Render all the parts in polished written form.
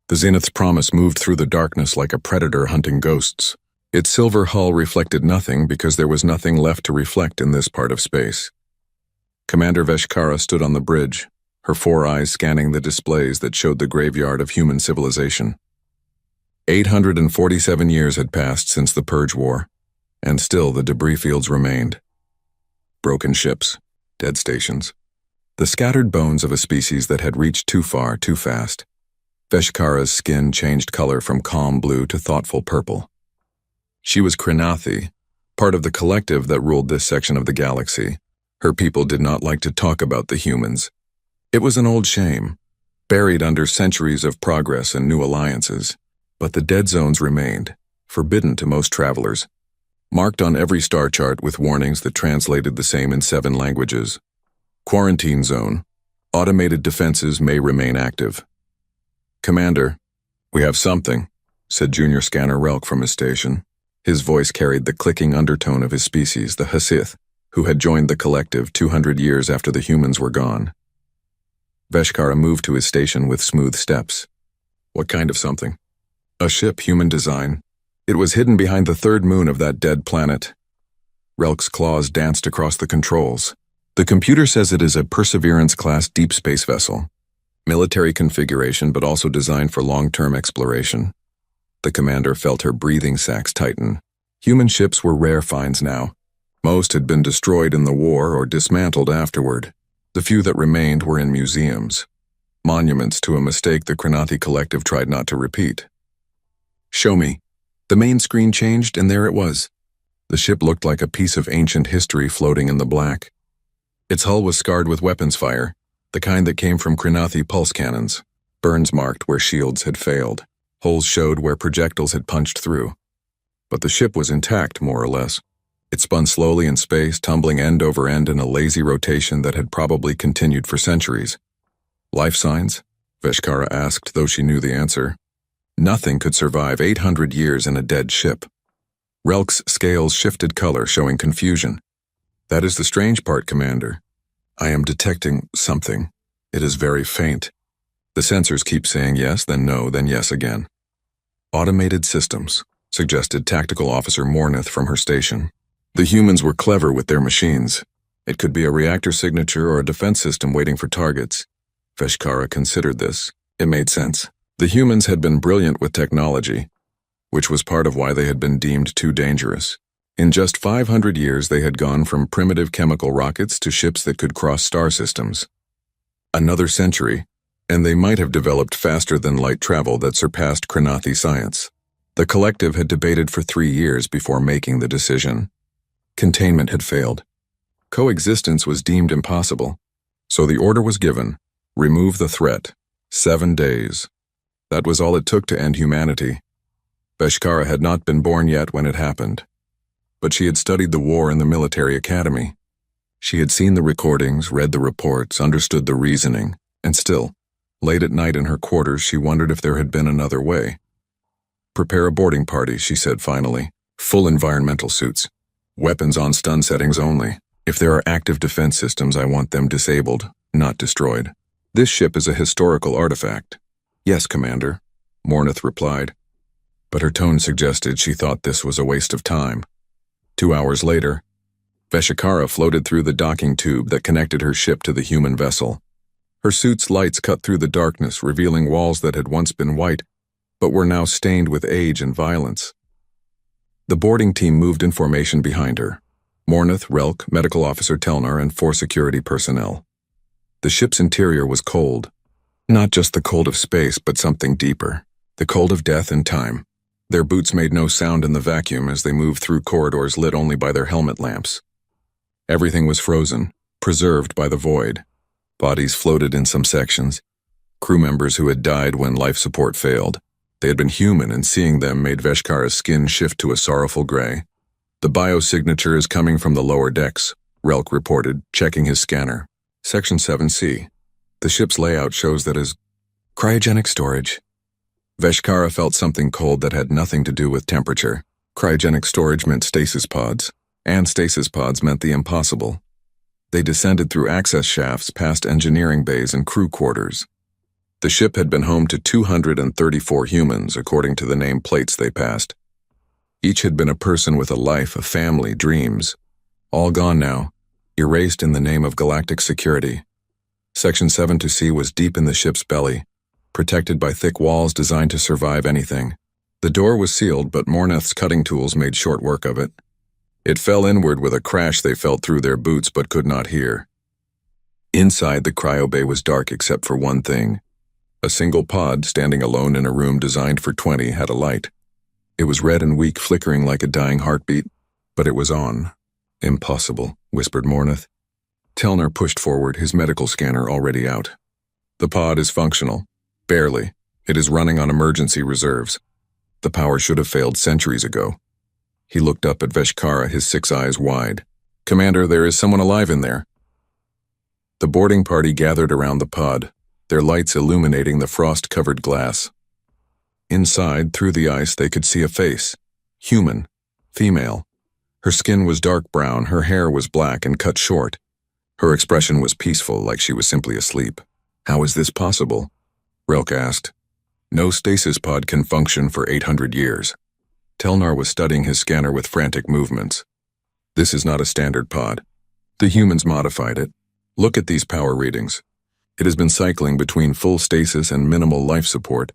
The Zenith's Promise moved through the darkness like a predator hunting ghosts. Its silver hull reflected nothing because there was nothing left to reflect in this part of space. Commander Veshkara stood on the bridge, her 4 eyes scanning the displays that showed the graveyard of human civilization. 847 years had passed since the Purge War, and still the debris fields remained. Broken ships, dead stations, the scattered bones of a species that had reached too far too fast. Veshkara's skin changed color from calm blue to thoughtful purple. She was Krinathi, part of the collective that ruled this section of the galaxy. Her people did not like to talk about the humans. It was an old shame, buried under centuries of progress and new alliances. But the dead zones remained, forbidden to most travelers, marked on every star chart with warnings that translated the same in 7 languages. Quarantine zone. Automated defenses may remain active. Commander, we have something, said Junior Scanner Relk from his station. His voice carried the clicking undertone of his species, the Hasith, who had joined the collective 200 years after the humans were gone. Veshkara moved to his station with smooth steps. What kind of something? A ship, human design. It was hidden behind the third moon of that dead planet. Relk's claws danced across the controls. The computer says it is a Perseverance-class deep space vessel. Military configuration, but also designed for long-term exploration. The commander felt her breathing sacs tighten. Human ships were rare finds now. Most had been destroyed in the war or dismantled afterward. The few that remained were in museums. Monuments to a mistake the Krinathi collective tried not to repeat. Show me. The main screen changed, and there it was. The ship looked like a piece of ancient history floating in the black. Its hull was scarred with weapons fire, the kind that came from Krinathi pulse cannons. Burns marked where shields had failed. Holes showed where projectiles had punched through. But the ship was intact, more or less. It spun slowly in space, tumbling end over end in a lazy rotation that had probably continued for centuries. Life signs? Veshkara asked, though she knew the answer. Nothing could survive 800 years in a dead ship. Relk's scales shifted color, showing confusion. That is the strange part, Commander. I am detecting something. It is very faint. The sensors keep saying yes, then no, then yes again. Automated systems, suggested Tactical Officer Mornith from her station. The humans were clever with their machines. It could be a reactor signature or a defense system waiting for targets. Veshkara considered this. It made sense. The humans had been brilliant with technology, which was part of why they had been deemed too dangerous. In just 500 years, they had gone from primitive chemical rockets to ships that could cross star systems. Another century, and they might have developed faster than light travel that surpassed Krinathi science. The collective had debated for 3 years before making the decision. Containment had failed. Coexistence was deemed impossible. So the order was given: remove the threat. 7 days. That was all it took to end humanity. Veshkara had not been born yet when it happened. But she had studied the war in the military academy. She had seen the recordings, read the reports, understood the reasoning, and still, late at night in her quarters, she wondered if there had been another way. Prepare a boarding party, she said finally. Full environmental suits. Weapons on stun settings only. If there are active defense systems, I want them disabled, not destroyed. This ship is a historical artifact. Yes, Commander, Mornith replied. But her tone suggested she thought this was a waste of time. 2 hours later, Veshkara floated through the docking tube that connected her ship to the human vessel. Her suit's lights cut through the darkness, revealing walls that had once been white, but were now stained with age and violence. The boarding team moved in formation behind her. Mornith, Relk, Medical Officer Telnar, and 4 security personnel. The ship's interior was cold. Not just the cold of space, but something deeper. The cold of death and time. Their boots made no sound in the vacuum as they moved through corridors lit only by their helmet lamps. Everything was frozen, preserved by the void. Bodies floated in some sections. Crew members who had died when life support failed. They had been human, and seeing them made Veshkara's skin shift to a sorrowful gray. The biosignature is coming from the lower decks, Relk reported, checking his scanner. Section 7C. The ship's layout shows that as cryogenic storage. Veshkara felt something cold that had nothing to do with temperature. Cryogenic storage meant stasis pods, and stasis pods meant the impossible. They descended through access shafts past engineering bays and crew quarters. The ship had been home to 234 humans, according to the name plates they passed. Each had been a person with a life, a family, dreams. All gone now, erased in the name of galactic security. Section 7 to C was deep in the ship's belly, protected by thick walls designed to survive anything. The door was sealed, but Morneth's cutting tools made short work of it. It fell inward with a crash they felt through their boots but could not hear. Inside, the cryo bay was dark except for one thing. A single pod, standing alone in a room designed for 20, had a light. It was red and weak, flickering like a dying heartbeat, but it was on. Impossible, whispered Morneth. Telnar pushed forward, his medical scanner already out. The pod is functional. Barely. It is running on emergency reserves. The power should have failed centuries ago. He looked up at Veshkara, his 6 eyes wide. Commander, there is someone alive in there. The boarding party gathered around the pod, their lights illuminating the frost-covered glass. Inside, through the ice, they could see a face. Human. Female. Her skin was dark brown, her hair was black and cut short. Her expression was peaceful, like she was simply asleep. How is this possible? Relk asked. No stasis pod can function for 800 years. Telnar was studying his scanner with frantic movements. This is not a standard pod. The humans modified it. Look at these power readings. It has been cycling between full stasis and minimal life support,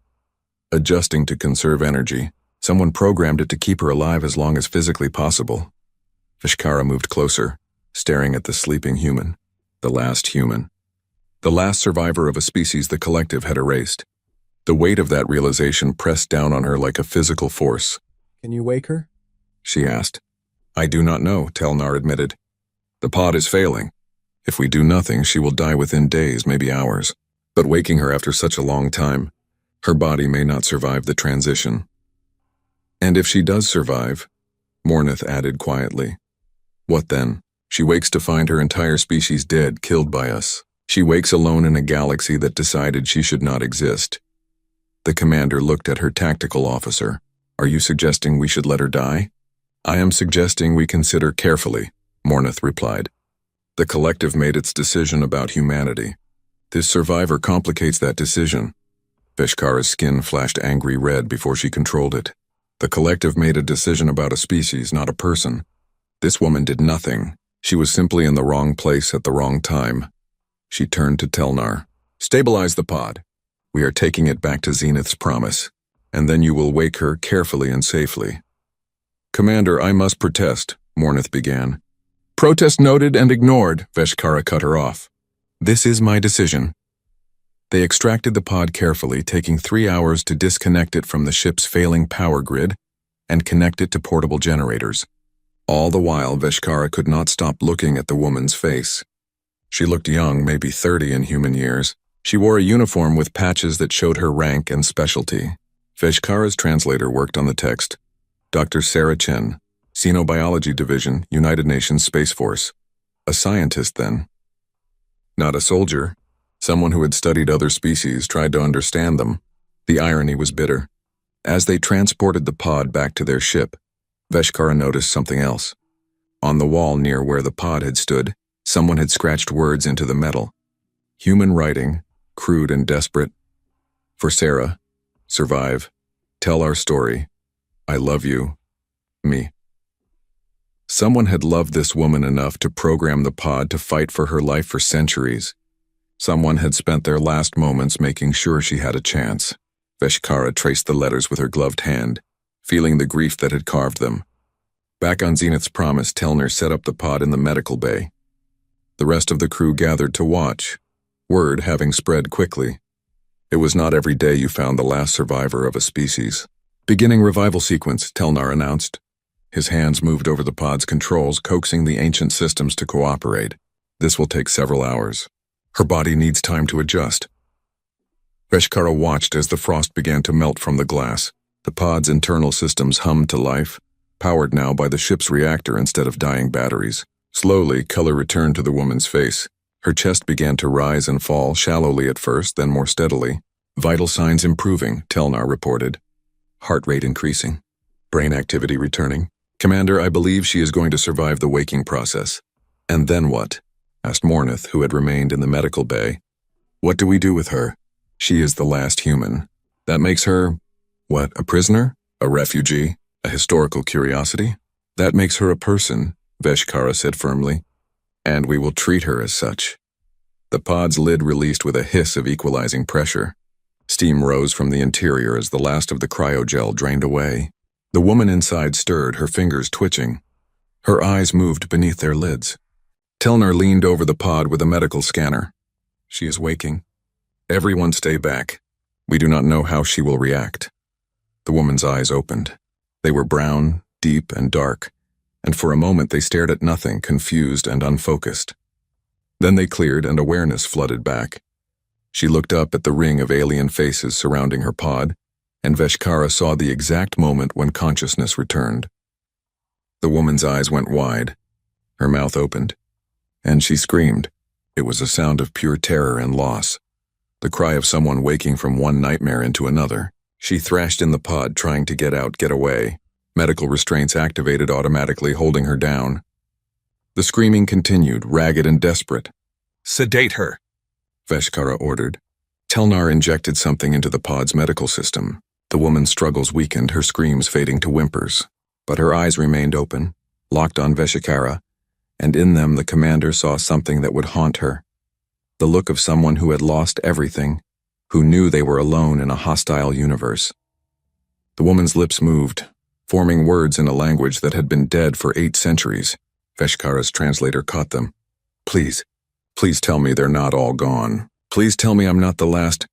adjusting to conserve energy. Someone programmed it to keep her alive as long as physically possible. Veshkara moved closer, staring at the sleeping human. The last human. The last survivor of a species the collective had erased. The weight of that realization pressed down on her like a physical force. Can you wake her? She asked. I do not know, Telnar admitted. The pod is failing. If we do nothing, she will die within days, maybe hours. But waking her after such a long time, her body may not survive the transition. And if she does survive, Morneth added quietly, what then? She wakes to find her entire species dead, killed by us. She wakes alone in a galaxy that decided she should not exist. The commander looked at her tactical officer. Are you suggesting we should let her die? I am suggesting we consider carefully, Morneth replied. The collective made its decision about humanity. This survivor complicates that decision. Veshkara's skin flashed angry red before she controlled it. The collective made a decision about a species, not a person. This woman did nothing. She was simply in the wrong place at the wrong time. She turned to Telnar. Stabilize the pod. We are taking it back to Zenith's promise, and then you will wake her carefully and safely. Commander, I must protest, Morneth began. Protest noted and ignored, Veshkara cut her off. This is my decision. They extracted the pod carefully, taking 3 hours to disconnect it from the ship's failing power grid and connect it to portable generators. All the while, Veshkara could not stop looking at the woman's face. She looked young, maybe 30 in human years. She wore a uniform with patches that showed her rank and specialty. Veshkara's translator worked on the text. Dr. Sarah Chen, Xenobiology Division, United Nations Space Force. A scientist, then. Not a soldier. Someone who had studied other species, tried to understand them. The irony was bitter. As they transported the pod back to their ship, Veshkara noticed something else. On the wall near where the pod had stood, someone had scratched words into the metal. Human writing, crude and desperate. For Sarah, survive, tell our story, I love you, me. Someone had loved this woman enough to program the pod to fight for her life for centuries. Someone had spent their last moments making sure she had a chance. Veshkara traced the letters with her gloved hand, feeling the grief that had carved them. Back on Zenith's promise, Telnar set up the pod in the medical bay. The rest of the crew gathered to watch, word having spread quickly. It was not every day you found the last survivor of a species. Beginning revival sequence, Telnar announced. His hands moved over the pod's controls, coaxing the ancient systems to cooperate. This will take several hours. Her body needs time to adjust. Veshkara watched as the frost began to melt from the glass. The pod's internal systems hummed to life, powered now by the ship's reactor instead of dying batteries. Slowly, color returned to the woman's face. Her chest began to rise and fall, shallowly at first, then more steadily. Vital signs improving, Telnar reported. Heart rate increasing. Brain activity returning. Commander, I believe she is going to survive the waking process. And then what? Asked Morneth, who had remained in the medical bay. What do we do with her? She is the last human. That makes her, what, a prisoner? A refugee? A historical curiosity? That makes her a person, Veshkara said firmly, and we will treat her as such. The pod's lid released with a hiss of equalizing pressure. Steam rose from the interior as the last of the cryogel drained away. The woman inside stirred, her fingers twitching. Her eyes moved beneath their lids. Telnar leaned over the pod with a medical scanner. She is waking. Everyone stay back. We do not know how she will react. The woman's eyes opened. They were brown, deep, and dark, and for a moment they stared at nothing, confused and unfocused. Then they cleared and awareness flooded back. She looked up at the ring of alien faces surrounding her pod, and Veshkara saw the exact moment when consciousness returned. The woman's eyes went wide. Her mouth opened, and she screamed. It was a sound of pure terror and loss, the cry of someone waking from one nightmare into another. She thrashed in the pod, trying to get out, get away. Medical restraints activated automatically, holding her down. The screaming continued, ragged and desperate. "Sedate her," Veshkara ordered. Telnar injected something into the pod's medical system. The woman's struggles weakened, her screams fading to whimpers. But her eyes remained open, locked on Veshkara, and in them the commander saw something that would haunt her. The look of someone who had lost everything, who knew they were alone in a hostile universe. The woman's lips moved, forming words in a language that had been dead for 8 centuries. Veshkara's translator caught them. Please tell me they're not all gone. Please tell me I'm not the last."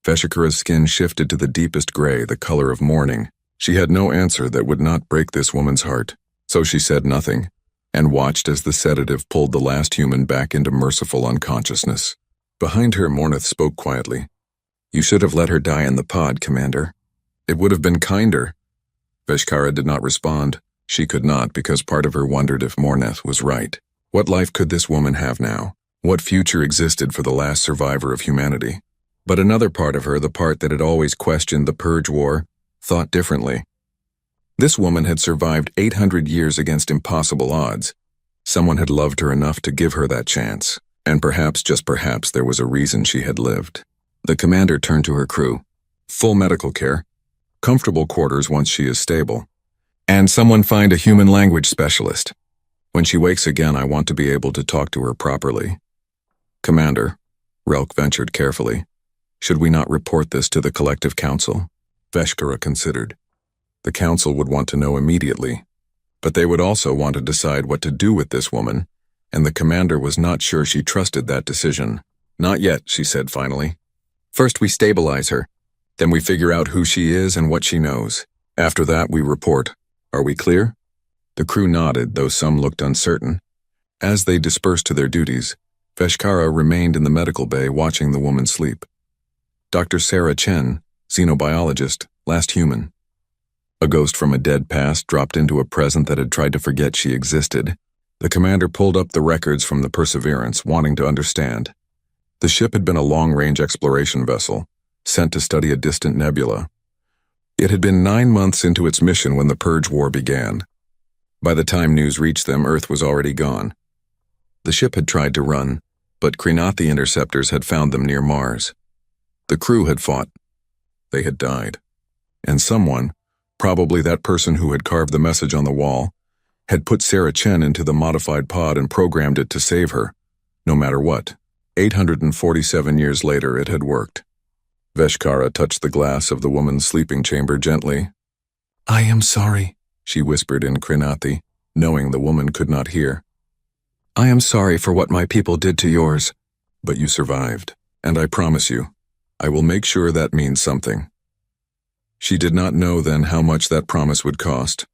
Veshkara's skin shifted to the deepest gray, the color of mourning. She had no answer that would not break this woman's heart, so she said nothing, and watched as the sedative pulled the last human back into merciful unconsciousness. Behind her, Mornith spoke quietly. "You should have let her die in the pod, Commander. It would have been kinder." Veshkara did not respond. She could not, because part of her wondered if Mornith was right. What life could this woman have now? What future existed for the last survivor of humanity? But another part of her, the part that had always questioned the Purge War, thought differently. This woman had survived 800 years against impossible odds. Someone had loved her enough to give her that chance, and perhaps, just perhaps, there was a reason she had lived. The commander turned to her crew. "Full medical care, comfortable quarters once she is stable, and someone find a human language specialist. When she wakes again, I want to be able to talk to her properly." "Commander," Relk ventured carefully, "should we not report this to the Collective Council?" Veshkara considered. The council would want to know immediately, but they would also want to decide what to do with this woman, and the commander was not sure she trusted that decision. "Not yet," she said finally. "First we stabilize her, then we figure out who she is and what she knows. After that we report. Are we clear?" The crew nodded, though some looked uncertain. As they dispersed to their duties, Veshkara remained in the medical bay watching the woman sleep. Dr. Sarah Chen, xenobiologist, last human. A ghost from a dead past dropped into a present that had tried to forget she existed. The commander pulled up the records from the Perseverance, wanting to understand. The ship had been a long-range exploration vessel, sent to study a distant nebula. It had been 9 months into its mission when the Purge War began. By the time news reached them, Earth was already gone. The ship had tried to run, but Krenathi interceptors had found them near Mars. The crew had fought. They had died. And someone, probably that person who had carved the message on the wall, had put Sarah Chen into the modified pod and programmed it to save her, no matter what. 847 years later, it had worked. Veshkara touched the glass of the woman's sleeping chamber gently. "I am sorry," she whispered in Krenathi, knowing the woman could not hear. "I am sorry for what my people did to yours. But you survived, and I promise you, I will make sure that means something." She did not know then how much that promise would cost,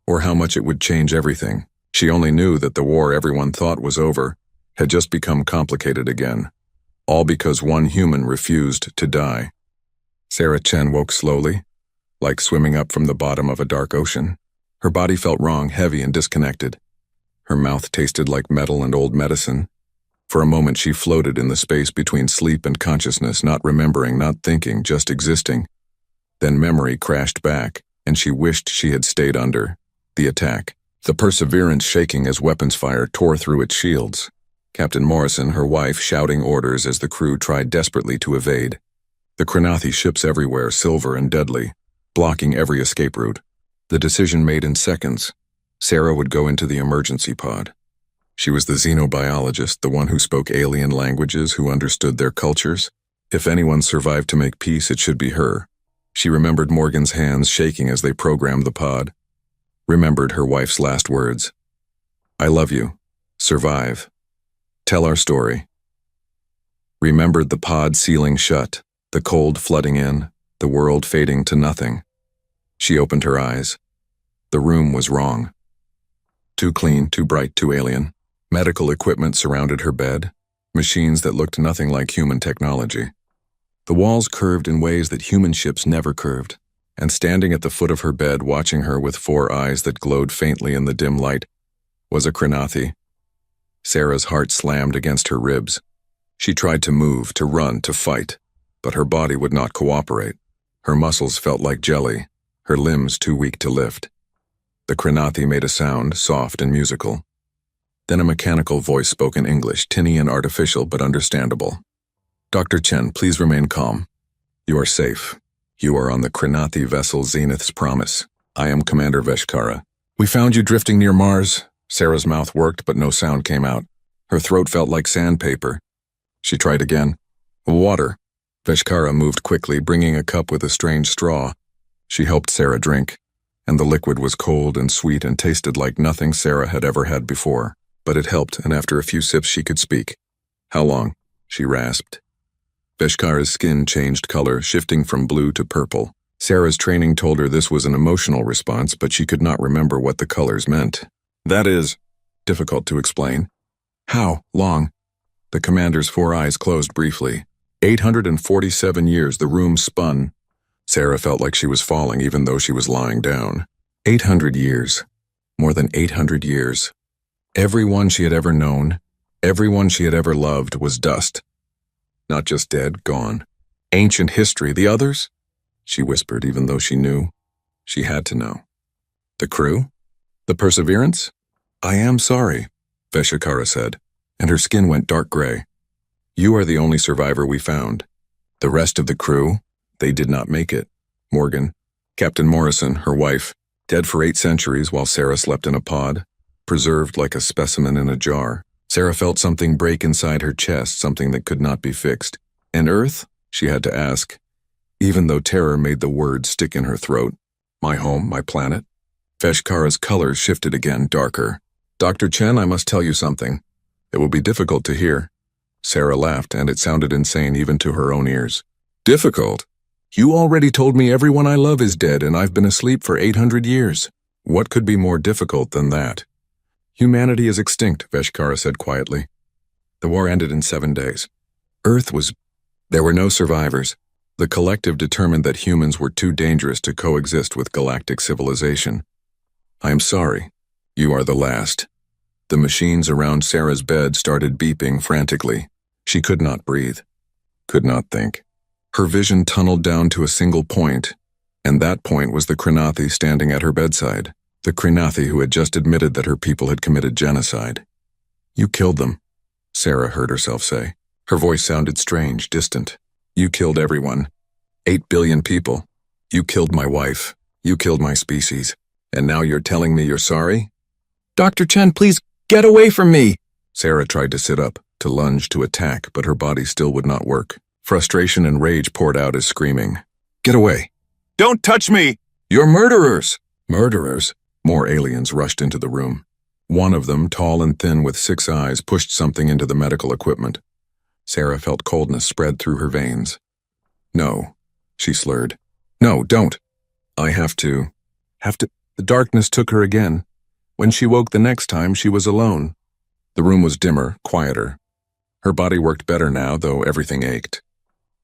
or how much it would change everything. She only knew that the war everyone thought was over had just become complicated again, all because one human refused to die. Sarah Chen woke slowly, like swimming up from the bottom of a dark ocean. Her body felt wrong, heavy and disconnected. Her mouth tasted like metal and old medicine. For a moment she floated in the space between sleep and consciousness, not remembering, not thinking, just existing. Then memory crashed back, and she wished she had stayed under. The attack. The Perseverance shaking as weapons fire tore through its shields. Captain Morrison, her wife, shouting orders as the crew tried desperately to evade. The Krenathi ships everywhere, silver and deadly, blocking every escape route. The decision made in seconds. Sarah would go into the emergency pod. She was the xenobiologist, the one who spoke alien languages, who understood their cultures. If anyone survived to make peace, it should be her. She remembered Morgan's hands shaking as they programmed the pod. Remembered her wife's last words. "I love you. Survive. Tell our story." Remembered the pod sealing shut, the cold flooding in, the world fading to nothing. She opened her eyes. The room was wrong. Too clean, too bright, too alien. Medical equipment surrounded her bed, machines that looked nothing like human technology. The walls curved in ways that human ships never curved, and standing at the foot of her bed, watching her with 4 eyes that glowed faintly in the dim light, was a Krenathi. Sarah's heart slammed against her ribs. She tried to move, to run, to fight, but her body would not cooperate. Her muscles felt like jelly, her limbs too weak to lift. The Krenathi made a sound, soft and musical. Then a mechanical voice spoke in English, tinny and artificial but understandable. "Dr. Chen, please remain calm. You are safe. You are on the Krenathi vessel Zenith's Promise. I am Commander Veshkara. We found you drifting near Mars." Sarah's mouth worked, but no sound came out. Her throat felt like sandpaper. She tried again. "Water." Veshkara moved quickly, bringing a cup with a strange straw. She helped Sarah drink, and the liquid was cold and sweet and tasted like nothing Sarah had ever had before. But it helped, and after a few sips she could speak. "How long?" she rasped. Veshkara's skin changed color, shifting from blue to purple. Sarah's training told her this was an emotional response, but she could not remember what the colors meant. "That is difficult to explain." "How long?" The commander's 4 eyes closed briefly. 847 years, the room spun. Sarah felt like she was falling even though she was lying down. 800 years. More than 800 years. Everyone she had ever known, everyone she had ever loved was dust. Not just dead, gone. Ancient history, the others? She whispered, even though she knew. She had to know. "The crew? The Perseverance?" "I am sorry," Veshkara said, and her skin went dark gray. "You are the only survivor we found. The rest of the crew, they did not make it. Morgan, Captain Morrison, her wife, dead for 8 centuries while Sarah slept in a pod, preserved like a specimen in a jar. Sarah felt something break inside her chest, something that could not be fixed. "And Earth?" she had to ask, even though terror made the words stick in her throat. "My home, my planet?" Veshkara's color shifted again, darker. "Dr. Chen, I must tell you something. It will be difficult to hear." Sarah laughed, and it sounded insane even to her own ears. "Difficult? You already told me everyone I love is dead, and I've been asleep for 800 years. What could be more difficult than that?" "Humanity is extinct," Veshkara said quietly. "The war ended in 7 days. Earth was... There were no survivors. The collective determined that humans were too dangerous to coexist with galactic civilization. I am sorry. You are the last." The machines around Sarah's bed started beeping frantically. She could not breathe. Could not think. Her vision tunneled down to a single point, and that point was the Krenathi standing at her bedside. The Krenathi who had just admitted that her people had committed genocide. "You killed them," Sarah heard herself say. Her voice sounded strange, distant. "You killed everyone. 8 billion people. You killed my wife. You killed my species. And now you're telling me you're sorry?" "Dr. Chen, please get away from me!" Sarah tried to sit up, to lunge, to attack, but her body still would not work. Frustration and rage poured out as screaming. "Get away! Don't touch me! You're murderers!" "Murderers?" More aliens rushed into the room. One of them, tall and thin with 6 eyes, pushed something into the medical equipment. Sarah felt coldness spread through her veins. "No," she slurred. "No, don't. I have to. The darkness took her again. When she woke the next time, she was alone. The room was dimmer, quieter. Her body worked better now, though everything ached.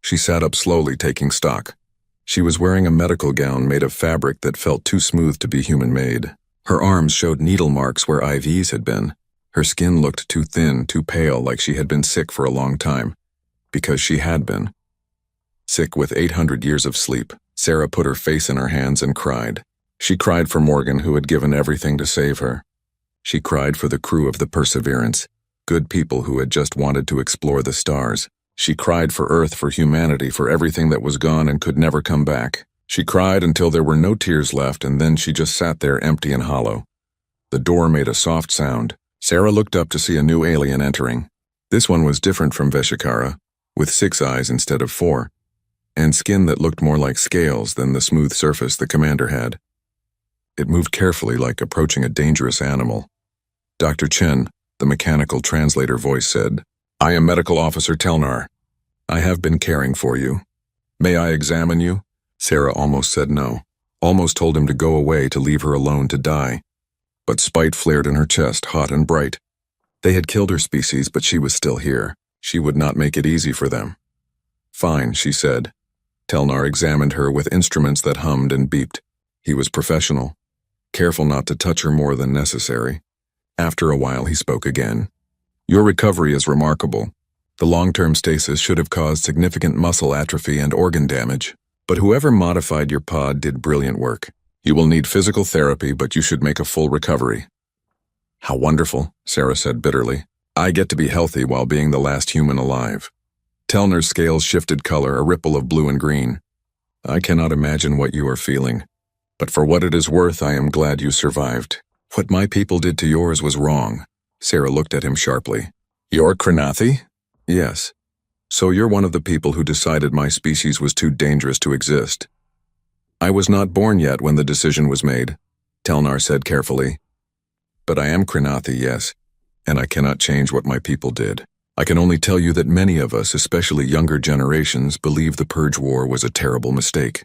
She sat up slowly, taking stock. She was wearing a medical gown made of fabric that felt too smooth to be human-made. Her arms showed needle marks where IVs had been. Her skin looked too thin, too pale, like she had been sick for a long time. Because she had been. Sick with 800 years of sleep, Sarah put her face in her hands and cried. She cried for Morgan, who had given everything to save her. She cried for the crew of the Perseverance, good people who had just wanted to explore the stars. She cried for Earth, for humanity, for everything that was gone and could never come back. She cried until there were no tears left, and then she just sat there empty and hollow. The door made a soft sound. Sarah looked up to see a new alien entering. This one was different from Veshikara, with 6 eyes instead of 4, and skin that looked more like scales than the smooth surface the commander had. It moved carefully, like approaching a dangerous animal. Dr. Chen, the mechanical translator voice said, "I am Medical Officer Telnar. I have been caring for you. May I examine you?" Sarah almost said no, almost told him to go away, to leave her alone to die. But spite flared in her chest, hot and bright. They had killed her species, but she was still here. She would not make it easy for them. "Fine," she said. Telnar examined her with instruments that hummed and beeped. He was professional, careful not to touch her more than necessary. After a while, he spoke again. "Your recovery is remarkable. The long-term stasis should have caused significant muscle atrophy and organ damage. But whoever modified your pod did brilliant work. You will need physical therapy, but you should make a full recovery." "How wonderful," Sarah said bitterly. "I get to be healthy while being the last human alive." Telner's scales shifted color, a ripple of blue and green. "I cannot imagine what you are feeling. But for what it is worth, I am glad you survived. What my people did to yours was wrong." Sarah looked at him sharply. "You're Kranathi?" "Yes. So you're one of the people who decided my species was too dangerous to exist." "I was not born yet when the decision was made," Telnar said carefully. "But I am Kranathi, yes, and I cannot change what my people did. I can only tell you that many of us, especially younger generations, believe the Purge War was a terrible mistake.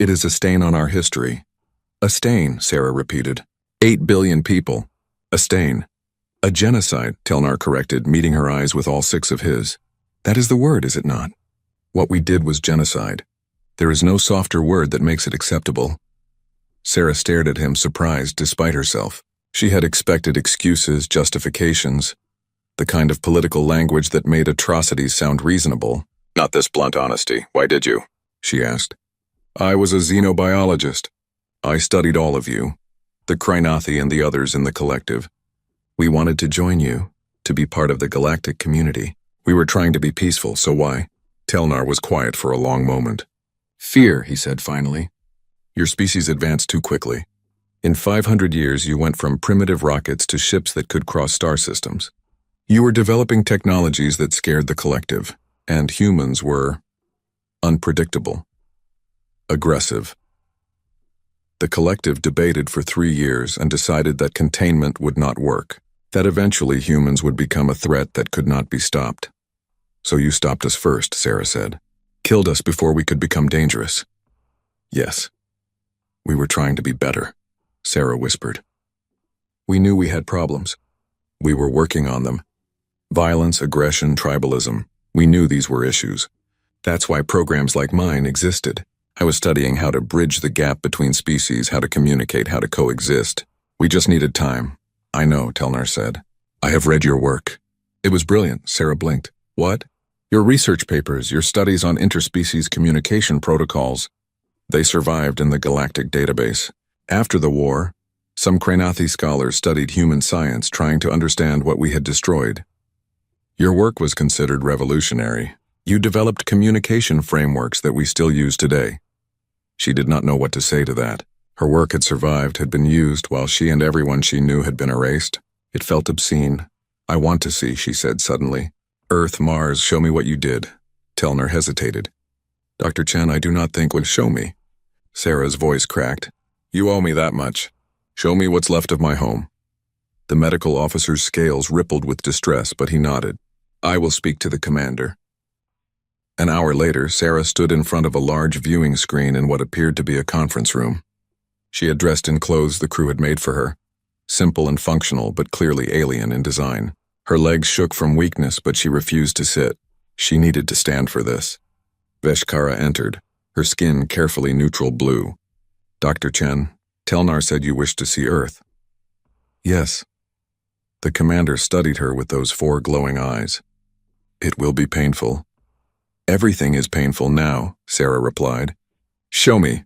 It is a stain on our history." "A stain," Sarah repeated. 8 billion people. A stain. "A genocide," Telnar corrected, meeting her eyes with all 6 of his. "That is the word, is it not? What we did was genocide. There is no softer word that makes it acceptable." Sarah stared at him, surprised despite herself. She had expected excuses, justifications, the kind of political language that made atrocities sound reasonable. "Not this blunt honesty. Why did you?" she asked. "I was a xenobiologist. I studied all of you, the Kranathi and the others in the collective. We wanted to join you, to be part of the galactic community. We were trying to be peaceful, so why?" Telnar was quiet for a long moment. "Fear," he said finally. "Your species advanced too quickly. In 500 years, you went from primitive rockets to ships that could cross star systems. You were developing technologies that scared the collective, and humans were unpredictable, aggressive. The collective debated for 3 years and decided that containment would not work, that eventually humans would become a threat that could not be stopped. So you stopped us first," Sarah said. "Killed us before we could become dangerous." "Yes. We were trying to be better," Sarah whispered. "We knew we had problems. We were working on them. Violence, aggression, tribalism. We knew these were issues. That's why programs like mine existed. I was studying how to bridge the gap between species, how to communicate, how to coexist. We just needed time." "I know," Telnar said. "I have read your work." "It was brilliant," Sarah blinked. "What?" "Your research papers, your studies on interspecies communication protocols. They survived in the galactic database. After the war, some Kranathi scholars studied human science, trying to understand what we had destroyed. Your work was considered revolutionary. You developed communication frameworks that we still use today." She did not know what to say to that. Her work had survived, had been used, while she and everyone she knew had been erased. It felt obscene. "I want to see," she said suddenly. "Earth, Mars, show me what you did." Telnar hesitated. "Dr. Chen, I do not think would show me." Sarah's voice cracked. "You owe me that much. Show me what's left of my home." The medical officer's scales rippled with distress, but he nodded. "I will speak to the commander." An hour later, Sarah stood in front of a large viewing screen in what appeared to be a conference room. She had dressed in clothes the crew had made for her, simple and functional, but clearly alien in design. Her legs shook from weakness, but she refused to sit. She needed to stand for this. Veshkara entered, her skin carefully neutral blue. "Dr. Chen, Telnar said you wished to see Earth." "Yes." The commander studied her with those 4 glowing eyes. "It will be painful." "Everything is painful now," Sarah replied. "Show me."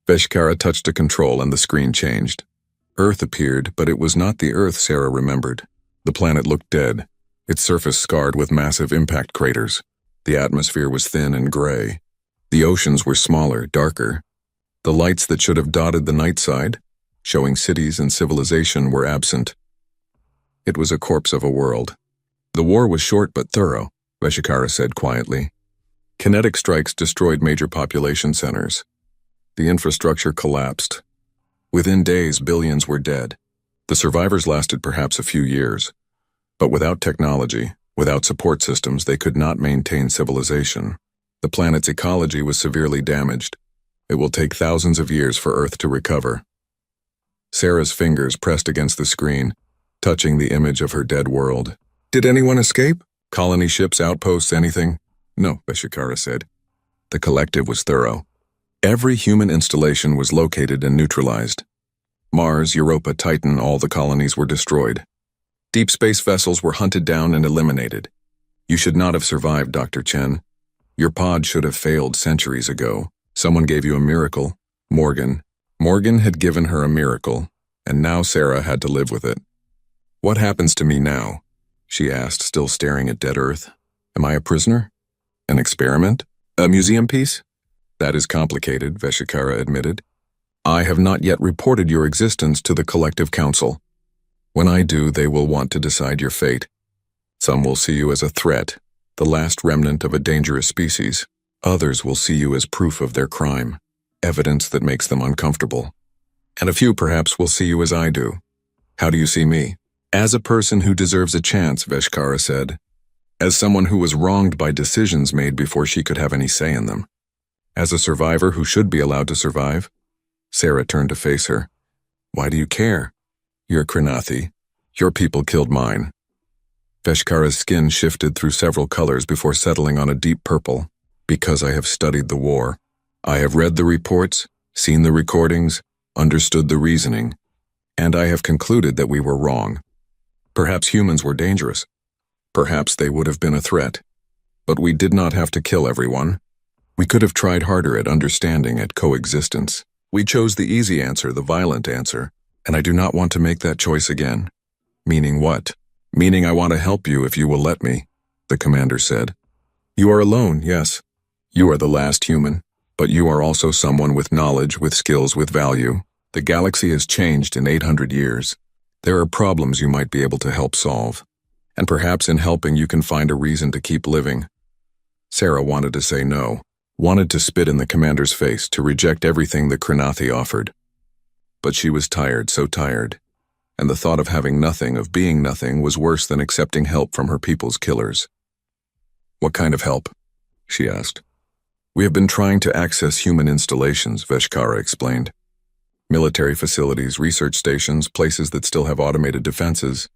Veshkara touched a control and the screen changed. Earth appeared, but it was not the Earth Sarah remembered. The planet looked dead, its surface scarred with massive impact craters. The atmosphere was thin and gray. The oceans were smaller, darker. The lights that should have dotted the night side, showing cities and civilization, were absent. It was a corpse of a world. The war was short but thorough, Veshikara said quietly. Kinetic strikes destroyed major population centers. The infrastructure collapsed. Within days, billions were dead. The survivors lasted perhaps a few years. But without technology, without support systems, they could not maintain civilization. The planet's ecology was severely damaged. It will take thousands of years for Earth to recover. Sarah's fingers pressed against the screen, touching the image of her dead world. Did anyone escape? Colony ships, outposts, anything? No, Veshikara said. The collective was thorough. Every human installation was located and neutralized. Mars, Europa, Titan, all the colonies were destroyed. Deep space vessels were hunted down and eliminated. You should not have survived, Dr. Chen. Your pod should have failed centuries ago. Someone gave you a miracle. Morgan. Morgan had given her a miracle, and now Sarah had to live with it. What happens to me now? She asked, still staring at dead Earth. Am I a prisoner? An experiment? A museum piece? That is complicated, Veshikara admitted. I have not yet reported your existence to the Collective Council. When I do, they will want to decide your fate. Some will see you as a threat, the last remnant of a dangerous species. Others will see you as proof of their crime, evidence that makes them uncomfortable. And a few perhaps will see you as I do. How do you see me? As a person who deserves a chance, Veshikara said. As someone who was wronged by decisions made before she could have any say in them. As a survivor who should be allowed to survive? Sarah turned to face her. Why do you care? You're Krinathi. Your people killed mine. Veshikara's skin shifted through several colors before settling on a deep purple. Because I have studied the war. I have read the reports, seen the recordings, understood the reasoning, and I have concluded that we were wrong. Perhaps humans were dangerous. Perhaps they would have been a threat. But we did not have to kill everyone. We could have tried harder at understanding, at coexistence. We chose the easy answer, the violent answer, and I do not want to make that choice again. Meaning what? Meaning I want to help you if you will let me, the commander said. You are alone, yes. You are the last human, but you are also someone with knowledge, with skills, with value. The galaxy has changed in 800 years. There are problems you might be able to help solve. And perhaps in helping you can find a reason to keep living. Sarah wanted to say no, wanted to spit in the commander's face, to reject everything that Krinathi offered. But she was tired, so tired. And the thought of having nothing, of being nothing, was worse than accepting help from her people's killers. What kind of help? She asked. We have been trying to access human installations, Veshikara explained. Military facilities, research stations, places that still have automated defenses.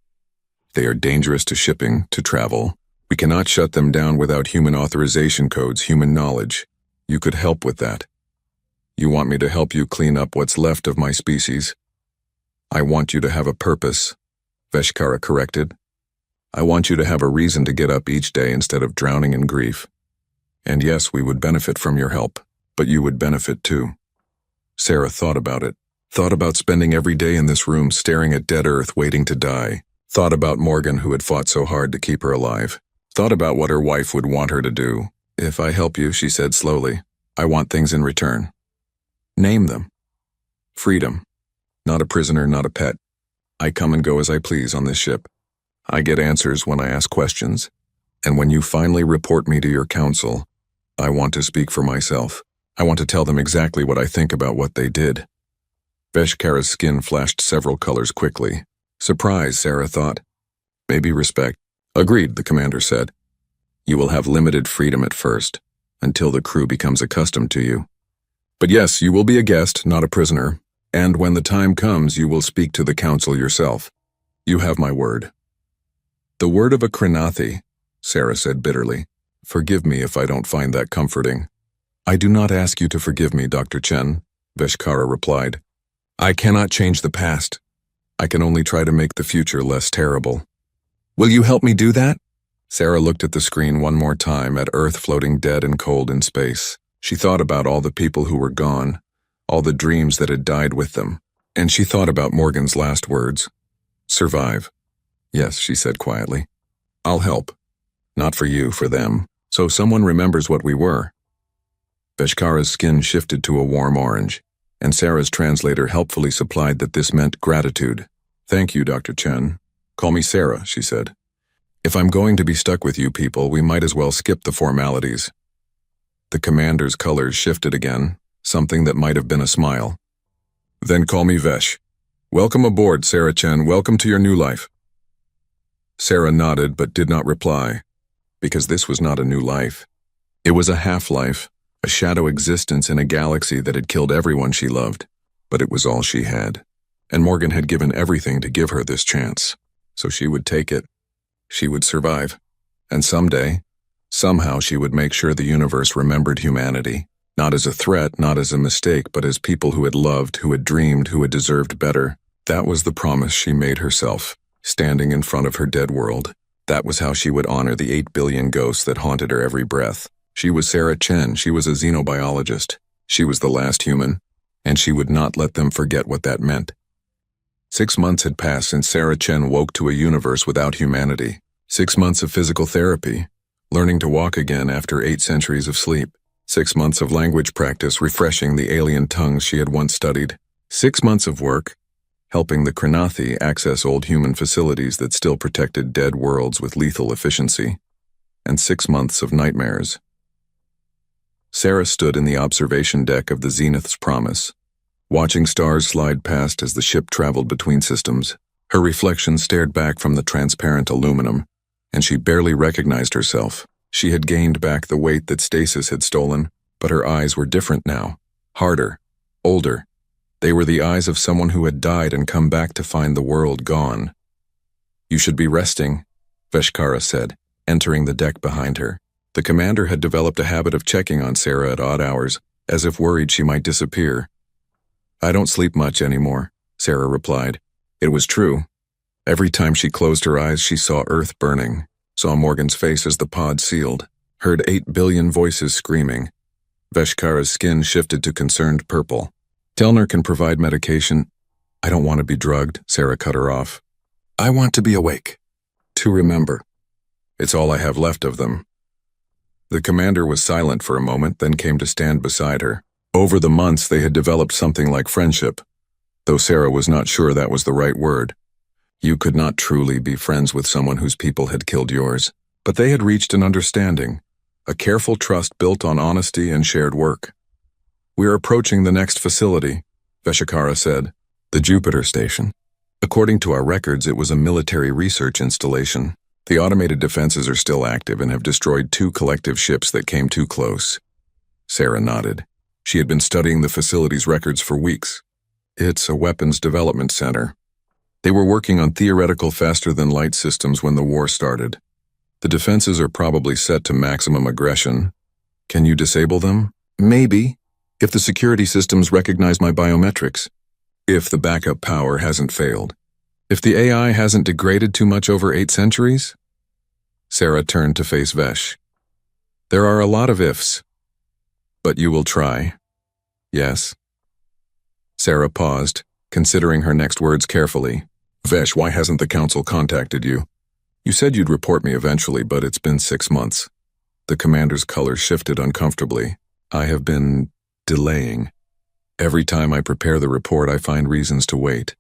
They are dangerous to shipping, to travel. We cannot shut them down without human authorization codes, human knowledge. You could help with that. You want me to help you clean up what's left of my species? I want you to have a purpose, Veshikara corrected. I want you to have a reason to get up each day instead of drowning in grief. And yes, we would benefit from your help, but you would benefit too. Sarah thought about it, thought about spending every day in this room staring at dead Earth waiting to die, thought about Morgan who had fought so hard to keep her alive, thought about what her wife would want her to do. If I help you, she said slowly, I want things in return. Name them. Freedom. Not a prisoner, not a pet. I come and go as I please on this ship. I get answers when I ask questions. And when you finally report me to your council, I want to speak for myself. I want to tell them exactly what I think about what they did. Veshikara's skin flashed several colors quickly. Surprise, Sarah thought. Maybe respect. Agreed, the commander said. You will have limited freedom at first, until the crew becomes accustomed to you. But yes, you will be a guest, not a prisoner, and when the time comes, you will speak to the council yourself. You have my word. The word of a Krinathi, Sarah said bitterly. Forgive me if I don't find that comforting. I do not ask you to forgive me, Dr. Chen, Veshikara replied. I cannot change the past. I can only try to make the future less terrible. Will you help me do that? Sarah looked at the screen one more time at Earth floating dead and cold in space. She thought about all the people who were gone, all the dreams that had died with them, and she thought about Morgan's last words. Survive. Yes, she said quietly. I'll help. Not for you, for them. So someone remembers what we were. Veshkara's skin shifted to a warm orange, and Sarah's translator helpfully supplied that this meant gratitude. Thank you, Dr. Chen. Call me Sarah, she said. If I'm going to be stuck with you people, we might as well skip the formalities. The commander's colors shifted again, something that might have been a smile. Then call me Vesh. Welcome aboard, Sarah Chen. Welcome to your new life. Sarah nodded but did not reply, because this was not a new life. It was a half-life, a shadow existence in a galaxy that had killed everyone she loved, but it was all she had. And Morgan had given everything to give her this chance, so she would take it. She would survive, and someday, somehow she would make sure the universe remembered humanity, not as a threat, not as a mistake, but as people who had loved, who had dreamed, who had deserved better. That was the promise she made herself, standing in front of her dead world. That was how she would honor the 8 billion ghosts that haunted her every breath. She was Sarah Chen, she was a xenobiologist. She was the last human, and she would not let them forget what that meant. 6 months had passed since Sarah Chen woke to a universe without humanity. 6 months of physical therapy, learning to walk again after 8 centuries of sleep. 6 months of language practice refreshing the alien tongues she had once studied. 6 months of work, helping the Kranathi access old human facilities that still protected dead worlds with lethal efficiency. And 6 months of nightmares. Sarah stood in the observation deck of the Zenith's Promise, watching stars slide past as the ship traveled between systems. Her reflection stared back from the transparent aluminum, and she barely recognized herself. She had gained back the weight that stasis had stolen, but her eyes were different now, harder, older. They were the eyes of someone who had died and come back to find the world gone. You should be resting, Veshkara said, entering the deck behind her. The commander had developed a habit of checking on Sarah at odd hours, as if worried she might disappear. I don't sleep much anymore, Sarah replied. It was true. Every time she closed her eyes, she saw Earth burning, saw Morgan's face as the pod sealed, heard 8 billion voices screaming. Veshkara's skin shifted to concerned purple. Telner can provide medication. I don't want to be drugged, Sarah cut her off. I want to be awake. To remember. It's all I have left of them. The commander was silent for a moment, then came to stand beside her. Over the months, they had developed something like friendship, though Sarah was not sure that was the right word. You could not truly be friends with someone whose people had killed yours, but they had reached an understanding, a careful trust built on honesty and shared work. We are approaching the next facility, Veshkara said, the Jupiter station. According to our records, it was a military research installation. The automated defenses are still active and have destroyed 2 collective ships that came too close. Sarah nodded. She had been studying the facility's records for weeks. It's a weapons development center. They were working on theoretical faster-than-light systems when the war started. The defenses are probably set to maximum aggression. Can you disable them? Maybe, if the security systems recognize my biometrics. If the backup power hasn't failed. If the AI hasn't degraded too much over 8 centuries? Sarah turned to face Vesh. There are a lot of ifs. But you will try. Yes. Sarah paused, considering her next words carefully. Vesh, why hasn't the council contacted you? You said you'd report me eventually, but it's been 6 months. The commander's color shifted uncomfortably. I have been delaying. Every time I prepare the report, I find reasons to wait.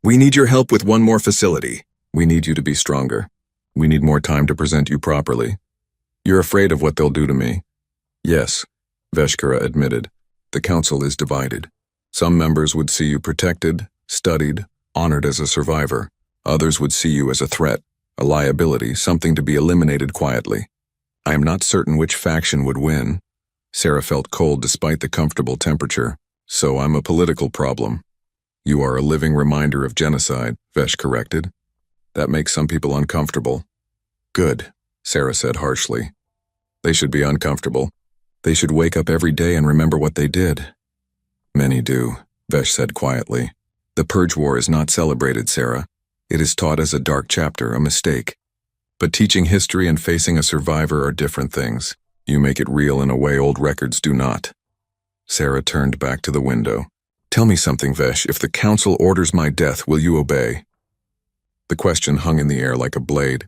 We need your help with one more facility. We need you to be stronger. We need more time to present you properly. You're afraid of what they'll do to me. Yes, Veshkara admitted. The council is divided. Some members would see you protected, studied, honored as a survivor. Others would see you as a threat, a liability, something to be eliminated quietly. I am not certain which faction would win. Sarah felt cold despite the comfortable temperature. So I'm a political problem. You are a living reminder of genocide, Vesh corrected. That makes some people uncomfortable. Good, Sarah said harshly. They should be uncomfortable. They should wake up every day and remember what they did. Many do, Vesh said quietly. The Purge War is not celebrated, Sarah. It is taught as a dark chapter, a mistake. But teaching history and facing a survivor are different things. You make it real in a way old records do not. Sarah turned back to the window. Tell me something, Vesh. If the council orders my death, will you obey? The question hung in the air like a blade.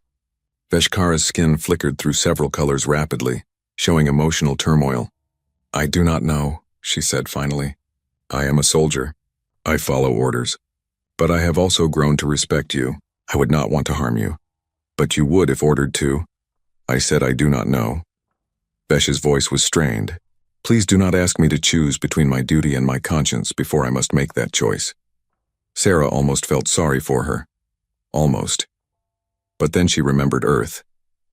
Veshkara's skin flickered through several colors rapidly, showing emotional turmoil. "I do not know," she said finally. "I am a soldier. I follow orders. But I have also grown to respect you. I would not want to harm you. But you would if ordered to." I said I do not know. Vesh's voice was strained. "Please do not ask me to choose between my duty and my conscience before I must make that choice." Sarah almost felt sorry for her. Almost. But then she remembered Earth.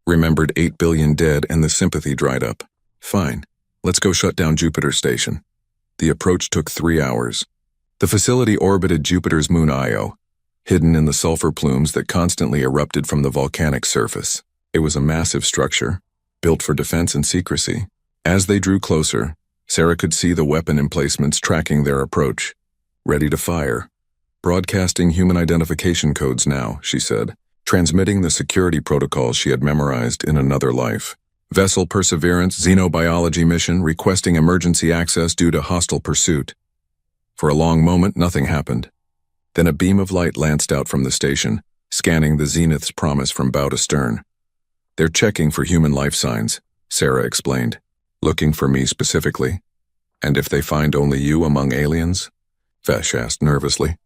Remembered 8 billion dead, and the sympathy dried up. "Fine. Let's go shut down Jupiter Station." The approach took 3 hours. The facility orbited Jupiter's moon Io, hidden in the sulfur plumes that constantly erupted from the volcanic surface. It was a massive structure, built for defense and secrecy. As they drew closer, Sarah could see the weapon emplacements tracking their approach, ready to fire. "Broadcasting human identification codes now," she said, transmitting the security protocols she had memorized in another life. "Vessel Perseverance xenobiology mission requesting emergency access due to hostile pursuit." For a long moment, nothing happened. Then a beam of light lanced out from the station, scanning the zenith's promise from bow to stern. "They're checking for human life signs," Sarah explained. "Looking for me specifically." "And if they find only you among aliens?" Vesh asked nervously.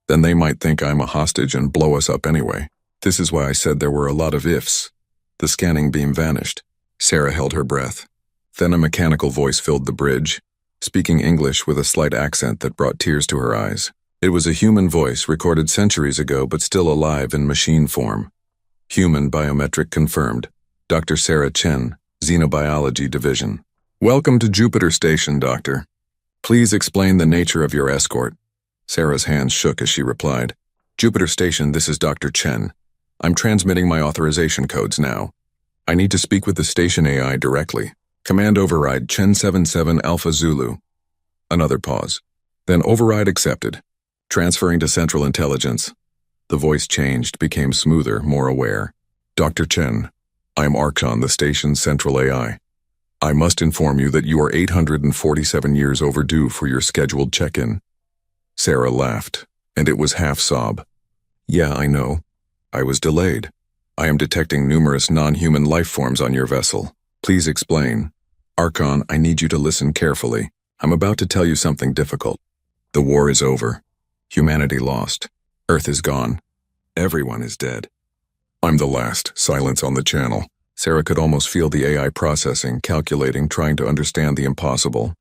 "Then they might think I'm a hostage and blow us up anyway." This is why I said there were a lot of ifs. The scanning beam vanished. Sarah held her breath. Then a mechanical voice filled the bridge, speaking English with a slight accent that brought tears to her eyes. It was a human voice recorded centuries ago but still alive in machine form. Human biometric confirmed. Dr. Sarah Chen, Xenobiology Division. "Welcome to Jupiter Station, Doctor. Please explain the nature of your escort." Sarah's hands shook as she replied. "Jupiter Station, this is Dr. Chen. I'm transmitting my authorization codes now. I need to speak with the station AI directly. Command override Chen 77 Alpha Zulu." Another pause. Then override accepted. Transferring to Central Intelligence. The voice changed, became smoother, more aware. "Dr. Chen, I am Archon, the station's central AI. I must inform you that you are 847 years overdue for your scheduled check-in." Sarah laughed, and it was half-sob. "Yeah, I know. I was delayed. I am detecting numerous non-human life forms on your vessel. Please explain." "Archon, I need you to listen carefully. I'm about to tell you something difficult. The war is over. Humanity lost. Earth is gone. Everyone is dead." "I'm the last." Silence on the channel. Sarah could almost feel the AI processing, calculating, trying to understand the impossible.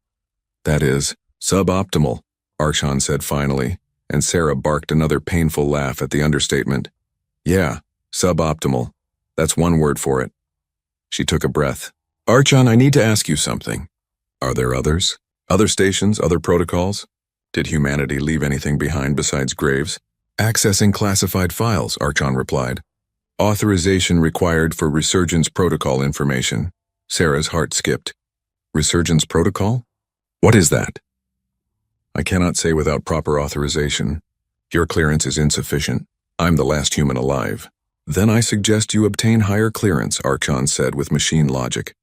"That is, suboptimal," Archon said finally, and Sarah barked another painful laugh at the understatement. "Yeah, suboptimal. That's one word for it." She took a breath. "Archon, I need to ask you something. Are there others? Other stations, other protocols? Did humanity leave anything behind besides graves?" "Accessing classified files," Archon replied. "Authorization required for Resurgence protocol information." Sarah's heart skipped. "Resurgence protocol? What is that?" "I cannot say without proper authorization. Your clearance is insufficient. I'm the last human alive." "Then I suggest you obtain higher clearance," Archon said with machine logic.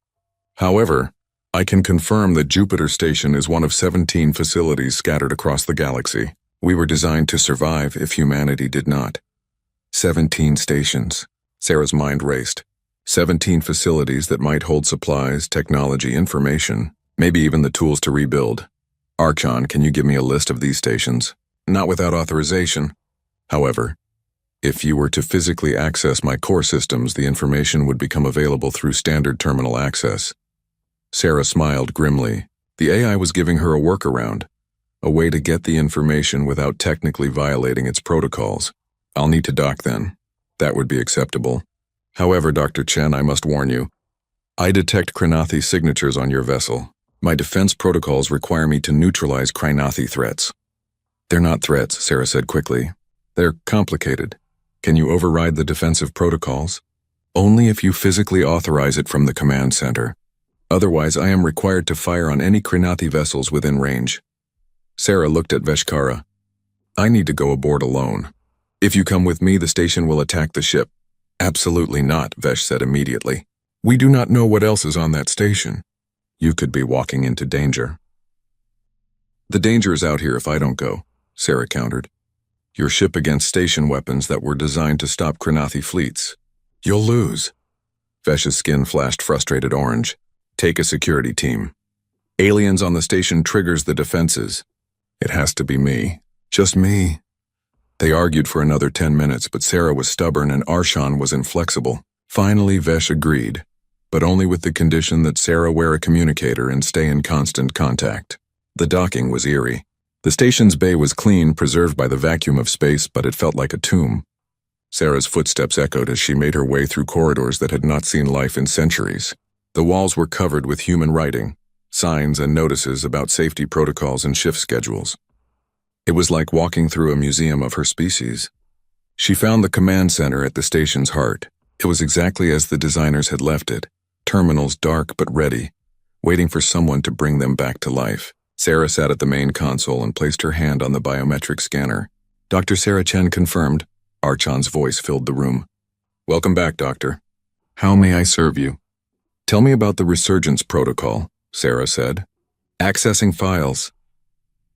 "However, I can confirm that Jupiter Station is one of 17 facilities scattered across the galaxy. We were designed to survive if humanity did not." 17 stations. Sarah's mind raced. 17 facilities that might hold supplies, technology, information, maybe even the tools to rebuild. "Archon, can you give me a list of these stations?" "Not without authorization. However, if you were to physically access my core systems, the information would become available through standard terminal access." Sarah smiled grimly. The AI was giving her a workaround, a way to get the information without technically violating its protocols. "I'll need to dock then. That would be acceptable. However, Dr. Chen, I must warn you. I detect Krinathi signatures on your vessel. My defense protocols require me to neutralize Krinathi threats." "They're not threats," Sarah said quickly. "They're complicated. Can you override the defensive protocols?" "Only if you physically authorize it from the command center. Otherwise, I am required to fire on any Krinathi vessels within range." Sarah looked at Veshkara. "I need to go aboard alone. If you come with me, the station will attack the ship." "Absolutely not," Vesh said immediately. "We do not know what else is on that station. You could be walking into danger." "The danger is out here if I don't go," Sarah countered. "Your ship against station weapons that were designed to stop Krinathi fleets. You'll lose. Vesh's skin flashed frustrated orange. Take a security team. Aliens on the station triggers the defenses. It has to be me. Just me. They argued for another 10 minutes, but Sarah was stubborn and Arshan was inflexible. Finally, Vesh agreed, but only with the condition that Sarah wear a communicator and stay in constant contact. The docking was eerie. The station's bay was clean, preserved by the vacuum of space, but it felt like a tomb. Sarah's footsteps echoed as she made her way through corridors that had not seen life in centuries. The walls were covered with human writing, signs and notices about safety protocols and shift schedules. It was like walking through a museum of her species. She found the command center at the station's heart. It was exactly as the designers had left it, terminals dark but ready, waiting for someone to bring them back to life. Sarah sat at the main console and placed her hand on the biometric scanner. Dr. Sarah Chen confirmed. Archan's voice filled the room. Welcome back, Doctor. How may I serve you? Tell me about the resurgence protocol, Sarah said. Accessing files.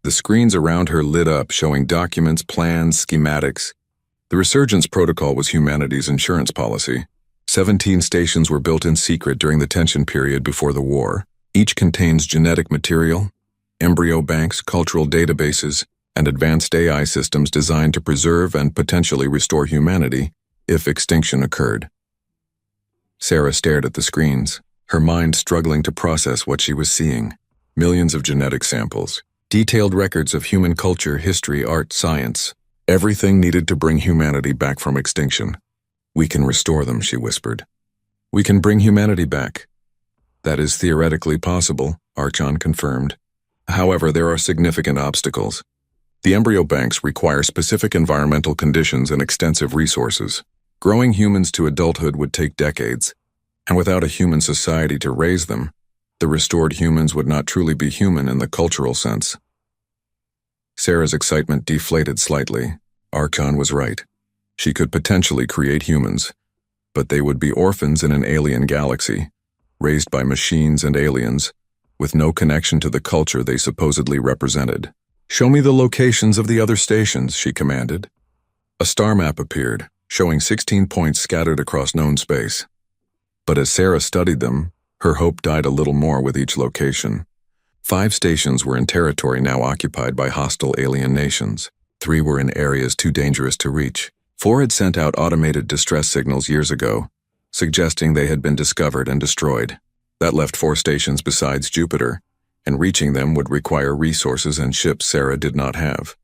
The screens around her lit up, showing documents, plans, schematics. The resurgence protocol was humanity's insurance policy. 17 stations were built in secret during the tension period before the war. Each contains genetic material, embryo banks, cultural databases, and advanced AI systems designed to preserve and potentially restore humanity if extinction occurred. Sarah stared at the screens, her mind struggling to process what she was seeing. Millions of genetic samples, detailed records of human culture, history, art, science. Everything needed to bring humanity back from extinction. We can restore them, she whispered. We can bring humanity back. That is theoretically possible, Archan confirmed. However, there are significant obstacles. The embryo banks require specific environmental conditions and extensive resources. Growing humans to adulthood would take decades, and without a human society to raise them, the restored humans would not truly be human in the cultural sense. Sarah's excitement deflated slightly. Archan was right. She could potentially create humans, but they would be orphans in an alien galaxy, raised by machines and aliens, with no connection to the culture they supposedly represented. Show me the locations of the other stations, she commanded. A star map appeared, showing 16 points scattered across known space. But as Sarah studied them, her hope died a little more with each location. 5 stations were in territory now occupied by hostile alien nations. 3 were in areas too dangerous to reach. 4 had sent out automated distress signals years ago, suggesting they had been discovered and destroyed. That left 4 stations besides Jupiter, and reaching them would require resources and ships Sarah did not have.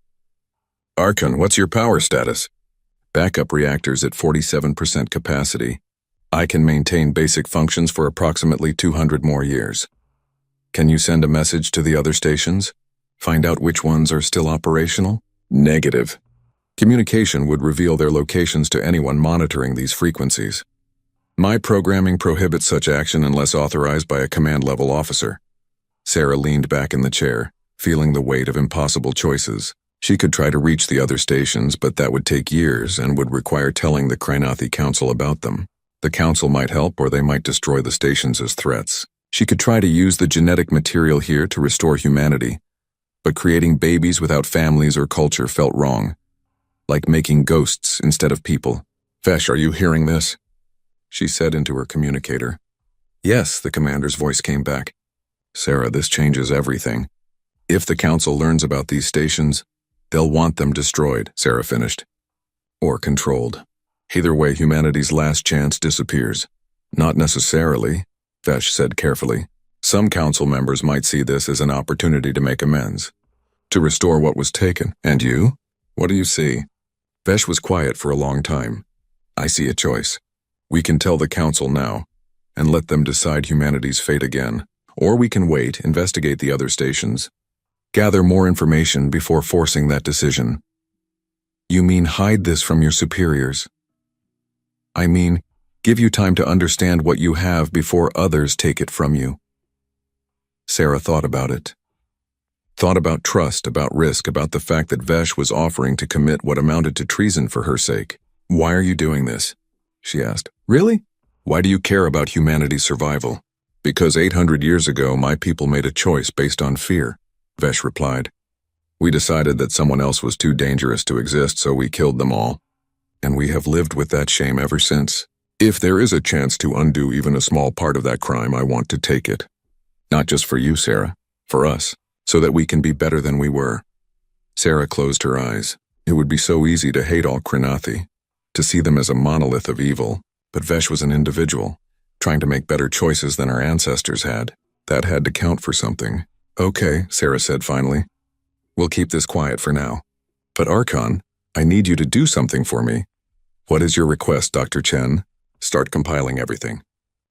Archan, what's your power status? Backup reactors at 47% capacity. I can maintain basic functions for approximately 200 more years. Can you send a message to the other stations? Find out which ones are still operational? Negative. Communication would reveal their locations to anyone monitoring these frequencies. My programming prohibits such action unless authorized by a command-level officer. Sarah leaned back in the chair, feeling the weight of impossible choices. She could try to reach the other stations, but that would take years and would require telling the Krainathi Council about them. The Council might help, or they might destroy the stations as threats. She could try to use the genetic material here to restore humanity, but creating babies without families or culture felt wrong, like making ghosts instead of people. Vesh, are you hearing this? She said into her communicator. Yes, the commander's voice came back. Sarah, this changes everything. If the Council learns about these stations, they'll want them destroyed, Sarah finished. Or controlled. Either way, humanity's last chance disappears. Not necessarily, Vesh said carefully. Some Council members might see this as an opportunity to make amends, to restore what was taken. And you? What do you see? Vesh was quiet for a long time. I see a choice. We can tell the Council now, and let them decide humanity's fate again. Or we can wait, investigate the other stations, gather more information before forcing that decision. You mean hide this from your superiors? I mean, give you time to understand what you have before others take it from you. Sarah thought about it. Thought about trust, about risk, about the fact that Vesh was offering to commit what amounted to treason for her sake. Why are you doing this? She asked. Really? Why do you care about humanity's survival? Because 800 years ago, my people made a choice based on fear, Vesh replied. We decided that someone else was too dangerous to exist, so we killed them all. And we have lived with that shame ever since. If there is a chance to undo even a small part of that crime, I want to take it. Not just for you, Sarah, for us, so that we can be better than we were. Sarah closed her eyes. It would be so easy to hate all Krinathi, to see them as a monolith of evil, but Vesh was an individual, trying to make better choices than our ancestors had. That had to count for something. Okay, Sarah said finally. We'll keep this quiet for now. But Archon, I need you to do something for me. What is your request, Dr. Chen? Start compiling everything.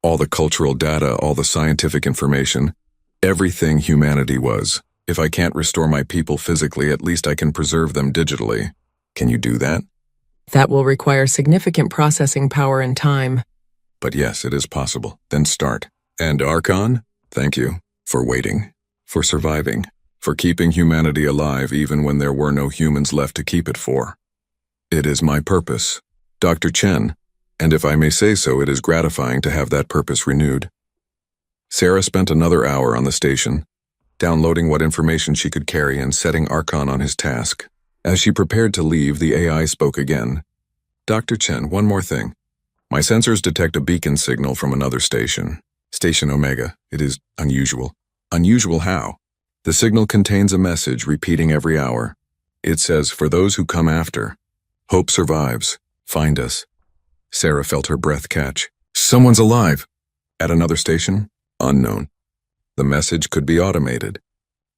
All the cultural data, all the scientific information, everything humanity was. If I can't restore my people physically, at least I can preserve them digitally. Can you do that? That will require significant processing power and time. But yes, it is possible. Then start. And Archon, thank you for waiting, for surviving, for keeping humanity alive even when there were no humans left to keep it for. It is my purpose, Dr. Chen, and if I may say so, it is gratifying to have that purpose renewed. Sarah spent another hour on the station, downloading what information she could carry and setting Archon on his task. As she prepared to leave, the AI spoke again. Dr. Chen, one more thing. My sensors detect a beacon signal from another station. Station Omega. It is unusual. Unusual how? The signal contains a message repeating every hour. It says, for those who come after, hope survives. Find us. Sarah felt her breath catch. Someone's alive. At another station? Unknown. The message could be automated,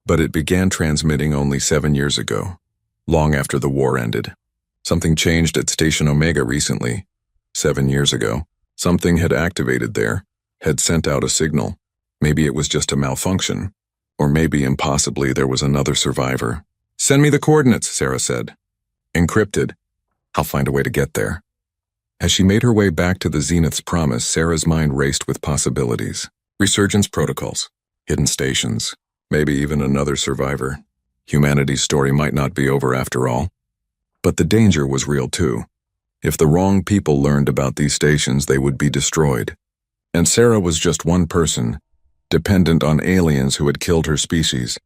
but it began transmitting only 7 years ago, long after the war ended. Something changed at Station Omega recently. 7 years ago, something had activated there, had sent out a signal. Maybe it was just a malfunction, or maybe impossibly there was another survivor. Send me the coordinates, Sarah said. Encrypted. I'll find a way to get there. As she made her way back to the Zenith's promise, Sarah's mind raced with possibilities. Resurgence protocols. Hidden stations, maybe even another survivor. Humanity's story might not be over after all. But the danger was real too. If the wrong people learned about these stations, they would be destroyed. And Sarah was just one person, dependent on aliens who had killed her species,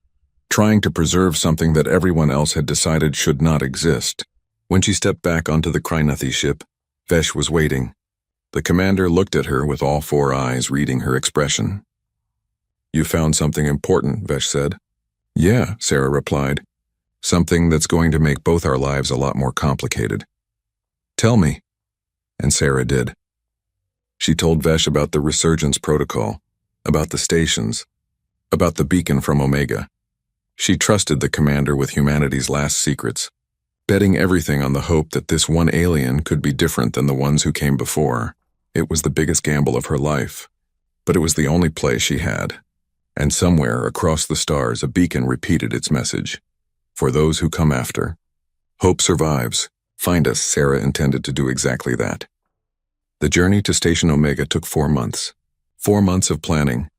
trying to preserve something that everyone else had decided should not exist. When she stepped back onto the Krinathi ship, Vesh was waiting. The commander looked at her with all 4 eyes, reading her expression. You found something important, Vesh said. Yeah, Sarah replied. Something that's going to make both our lives a lot more complicated. Tell me. And Sarah did. She told Vesh about the resurgence protocol, about the stations, about the beacon from Omega. She trusted the commander with humanity's last secrets, betting everything on the hope that this one alien could be different than the ones who came before. It was the biggest gamble of her life, but it was the only play she had. And somewhere across the stars, a beacon repeated its message. For those who come after, hope survives. Find us. Sarah intended to do exactly that. The journey to Station Omega took 4 months. 4 months of planning,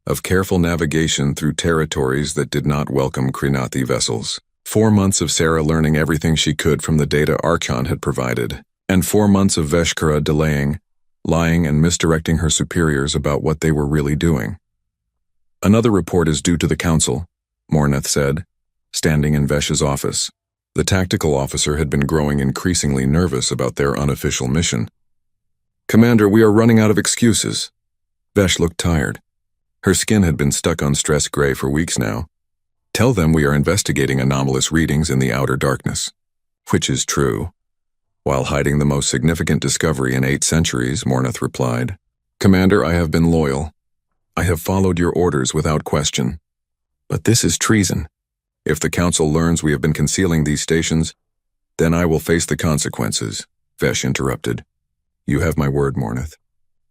of careful navigation through territories that did not welcome Krinathi vessels. 4 months of Sarah learning everything she could from the data Archon had provided, and 4 months of Veshkara delaying, lying and misdirecting her superiors about what they were really doing. Another report is due to the council, Mornath said, standing in Vesh's office. The tactical officer had been growing increasingly nervous about their unofficial mission. Commander, we are running out of excuses. Vesh looked tired. Her skin had been stuck on stress gray for weeks now. Tell them we are investigating anomalous readings in the outer darkness. Which is true. While hiding the most significant discovery in 8 centuries, Mornath replied. Commander, I have been loyal. I have followed your orders without question. But this is treason. If the council learns we have been concealing these stations, then I will face the consequences, Vesh interrupted. You have my word, Mornath.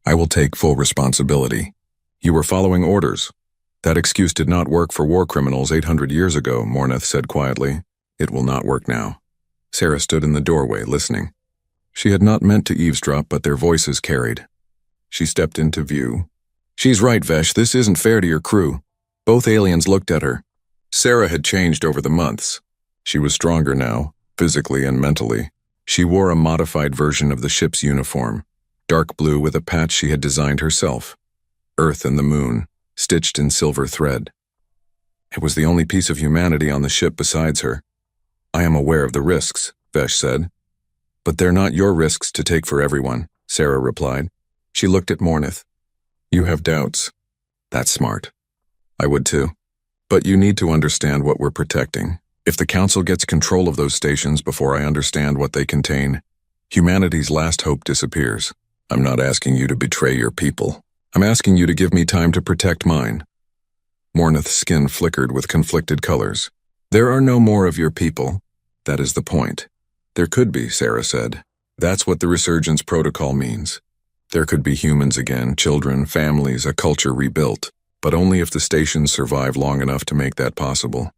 I will take full responsibility. You were following orders. That excuse did not work for war criminals 800 years ago, Mornath said quietly. It will not work now. Sarah stood in the doorway, listening. She had not meant to eavesdrop, but their voices carried. She stepped into view. She's right, Vesh, this isn't fair to your crew. Both aliens looked at her. Sarah had changed over the months. She was stronger now, physically and mentally. She wore a modified version of the ship's uniform, dark blue with a patch she had designed herself. Earth and the moon, stitched in silver thread. It was the only piece of humanity on the ship besides her. I am aware of the risks, Vesh said. But they're not your risks to take for everyone, Sarah replied. She looked at Mornith. You have doubts. That's smart. I would too. But you need to understand what we're protecting. If the Council gets control of those stations before I understand what they contain, humanity's last hope disappears. I'm not asking you to betray your people. I'm asking you to give me time to protect mine. Mornith's skin flickered with conflicted colors. There are no more of your people. That is the point. There could be, Sarah said. That's what the resurgence protocol means. There could be humans again, children, families, a culture rebuilt, but only if the stations survive long enough to make that possible.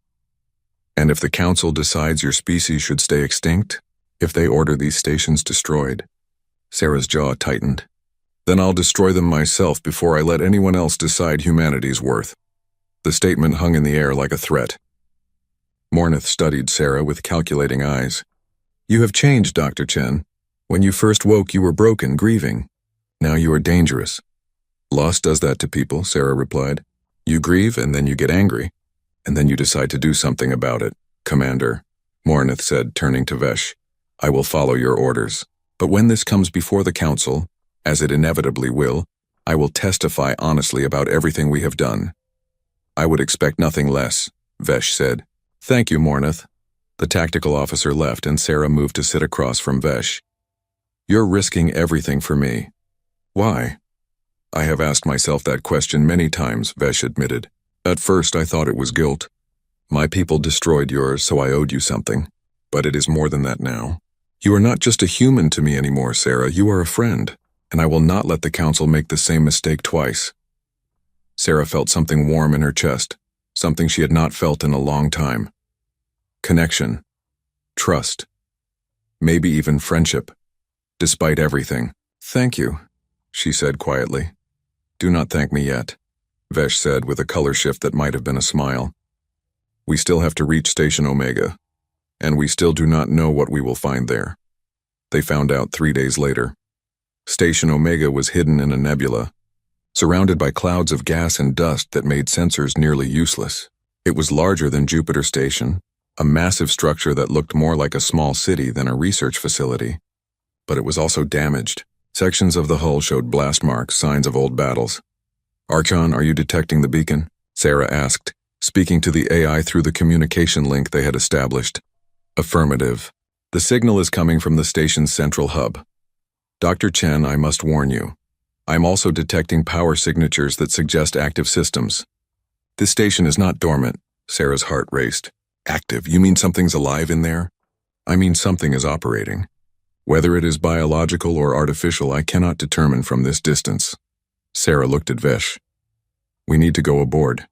And if the Council decides your species should stay extinct, if they order these stations destroyed. Sarah's jaw tightened. Then I'll destroy them myself before I let anyone else decide humanity's worth. The statement hung in the air like a threat. Mornith studied Sarah with calculating eyes. You have changed, Dr. Chen. When you first woke, you were broken, grieving. Now you are dangerous. Loss does that to people, Sarah replied. You grieve and then you get angry, and then you decide to do something about it. Commander, Mornith said, turning to Vesh. I will follow your orders. But when this comes before the Council, as it inevitably will, I will testify honestly about everything we have done. I would expect nothing less, Vesh said. Thank you, Mornith. The tactical officer left and Sarah moved to sit across from Vesh. You're risking everything for me. Why? I have asked myself that question many times, Vesh admitted. At first I thought it was guilt. My people destroyed yours, so I owed you something. But it is more than that now. You are not just a human to me anymore, Sarah. You are a friend, and I will not let the Council make the same mistake twice. Sarah felt something warm in her chest, something she had not felt in a long time. Connection. Trust. Maybe even friendship. Despite everything. Thank you, she said quietly. Do not thank me yet, Vesh said with a color shift that might have been a smile. We still have to reach Station Omega, and we still do not know what we will find there. They found out 3 days later. Station Omega was hidden in a nebula, surrounded by clouds of gas and dust that made sensors nearly useless. It was larger than Jupiter Station, a massive structure that looked more like a small city than a research facility. But it was also damaged. Sections of the hull showed blast marks, signs of old battles. Archon, are you detecting the beacon? Sarah asked, speaking to the AI through the communication link they had established. Affirmative. The signal is coming from the station's central hub. Dr. Chen, I must warn you. I'm also detecting power signatures that suggest active systems. This station is not dormant. Sarah's heart raced. Active? You mean something's alive in there? I mean something is operating. Whether it is biological or artificial, I cannot determine from this distance. Sarah looked at Vesh. We need to go aboard.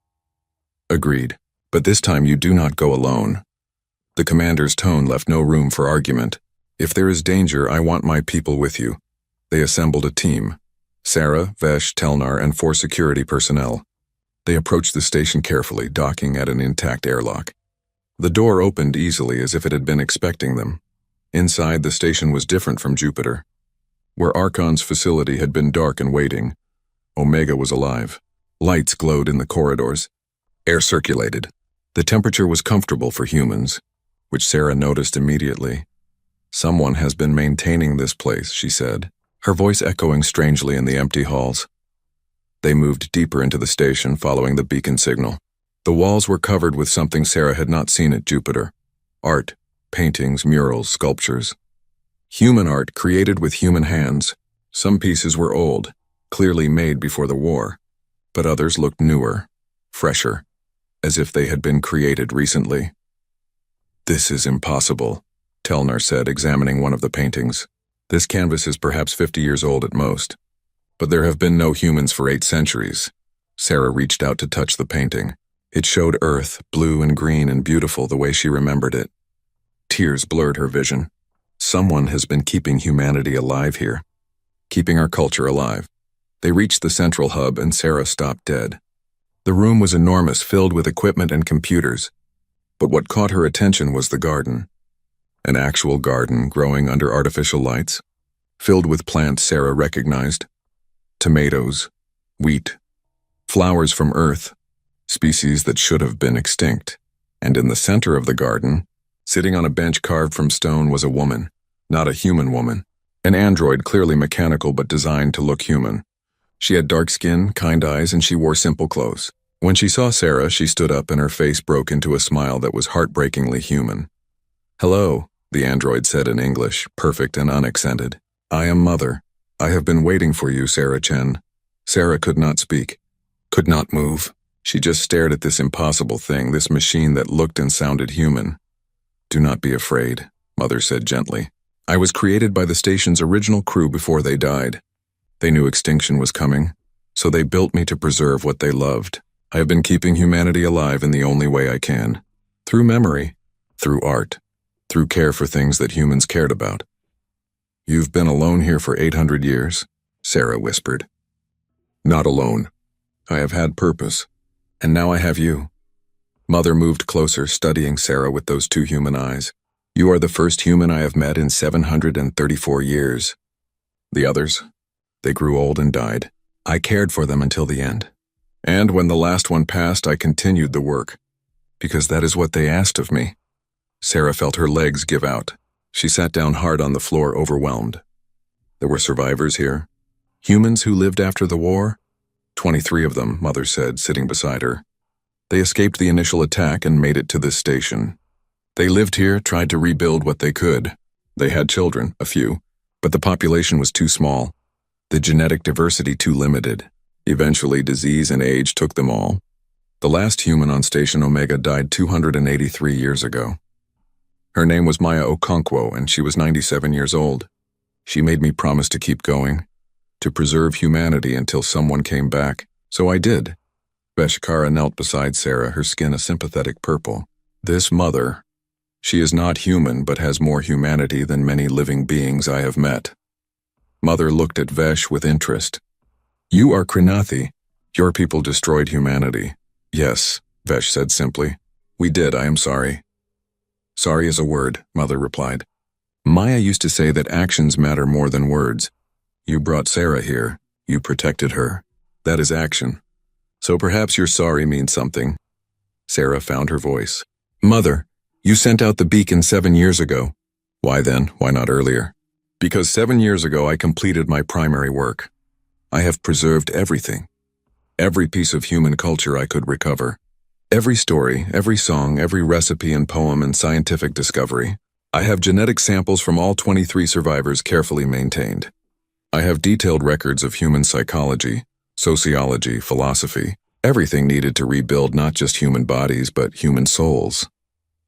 Agreed. But this time you do not go alone. The commander's tone left no room for argument. If there is danger, I want my people with you. They assembled a team. Sarah, Vesh, Telnar, and 4 security personnel. They approached the station carefully, docking at an intact airlock. The door opened easily as if it had been expecting them. Inside, the station was different from Jupiter. Where Archon's facility had been dark and waiting, Omega was alive. Lights glowed in the corridors. Air circulated. The temperature was comfortable for humans, which Sarah noticed immediately. Someone has been maintaining this place, she said, her voice echoing strangely in the empty halls. They moved deeper into the station, following the beacon signal. The walls were covered with something Sarah had not seen at Jupiter. Art. Paintings, murals, sculptures. Human art created with human hands. Some pieces were old, clearly made before the war, but others looked newer, fresher, as if they had been created recently. This is impossible, Telnar said, examining one of the paintings. This canvas is perhaps 50 years old at most, but there have been no humans for 8 centuries. Sarah reached out to touch the painting. It showed Earth, blue and green and beautiful the way she remembered it. Tears blurred her vision. Someone has been keeping humanity alive here, keeping our culture alive. They reached the central hub and Sarah stopped dead. The room was enormous, filled with equipment and computers. But what caught her attention was the garden. An actual garden growing under artificial lights, filled with plants Sarah recognized. Tomatoes, wheat, flowers from Earth, species that should have been extinct. And in the center of the garden, sitting on a bench carved from stone, was a woman, not a human woman. An android, clearly mechanical but designed to look human. She had dark skin, kind eyes, and she wore simple clothes. When she saw Sarah, she stood up and her face broke into a smile that was heartbreakingly human. "Hello," the android said in English, perfect and unaccented. "I am Mother. I have been waiting for you, Sarah Chen." Sarah could not speak, could not move. She just stared at this impossible thing, this machine that looked and sounded human. "Do not be afraid," Mother said gently. "I was created by the station's original crew before they died. They knew extinction was coming, so they built me to preserve what they loved. I have been keeping humanity alive in the only way I can. Through memory, through art, through care for things that humans cared about." "You've been alone here for 800 years, Sarah whispered. "Not alone. I have had purpose, and now I have you." Mother moved closer, studying Sarah with those two human eyes. "You are the first human I have met in 734 years. The others, they grew old and died. I cared for them until the end. And when the last one passed, I continued the work, because that is what they asked of me." Sarah felt her legs give out. She sat down hard on the floor, overwhelmed. "There were survivors here? Humans who lived after the war?" 23 of them, Mother said, sitting beside her. "They escaped the initial attack and made it to this station. They lived here, tried to rebuild what they could. They had children, a few, but the population was too small, the genetic diversity too limited. Eventually, disease and age took them all. The last human on Station Omega died 283 years ago. Her name was Maya Okonkwo, and she was 97 years old. She made me promise to keep going, to preserve humanity until someone came back, so I did." Veshkara knelt beside Sarah, her skin a sympathetic purple. "This Mother, she is not human but has more humanity than many living beings I have met." Mother looked at Vesh with interest. "You are Krinathi. Your people destroyed humanity." "Yes," Vesh said simply. "We did, I am sorry." "Sorry is a word," Mother replied. "Maya used to say that actions matter more than words. You brought Sarah here. You protected her. That is action. So perhaps your sorry means something." Sarah found her voice. "Mother, you sent out the beacon 7 years ago." "Why then? Why not earlier?" "Because 7 years ago I completed my primary work. I have preserved everything. Every piece of human culture I could recover. Every story, every song, every recipe and poem and scientific discovery. I have genetic samples from all 23 survivors carefully maintained. I have detailed records of human psychology, sociology, philosophy, everything needed to rebuild not just human bodies but human souls."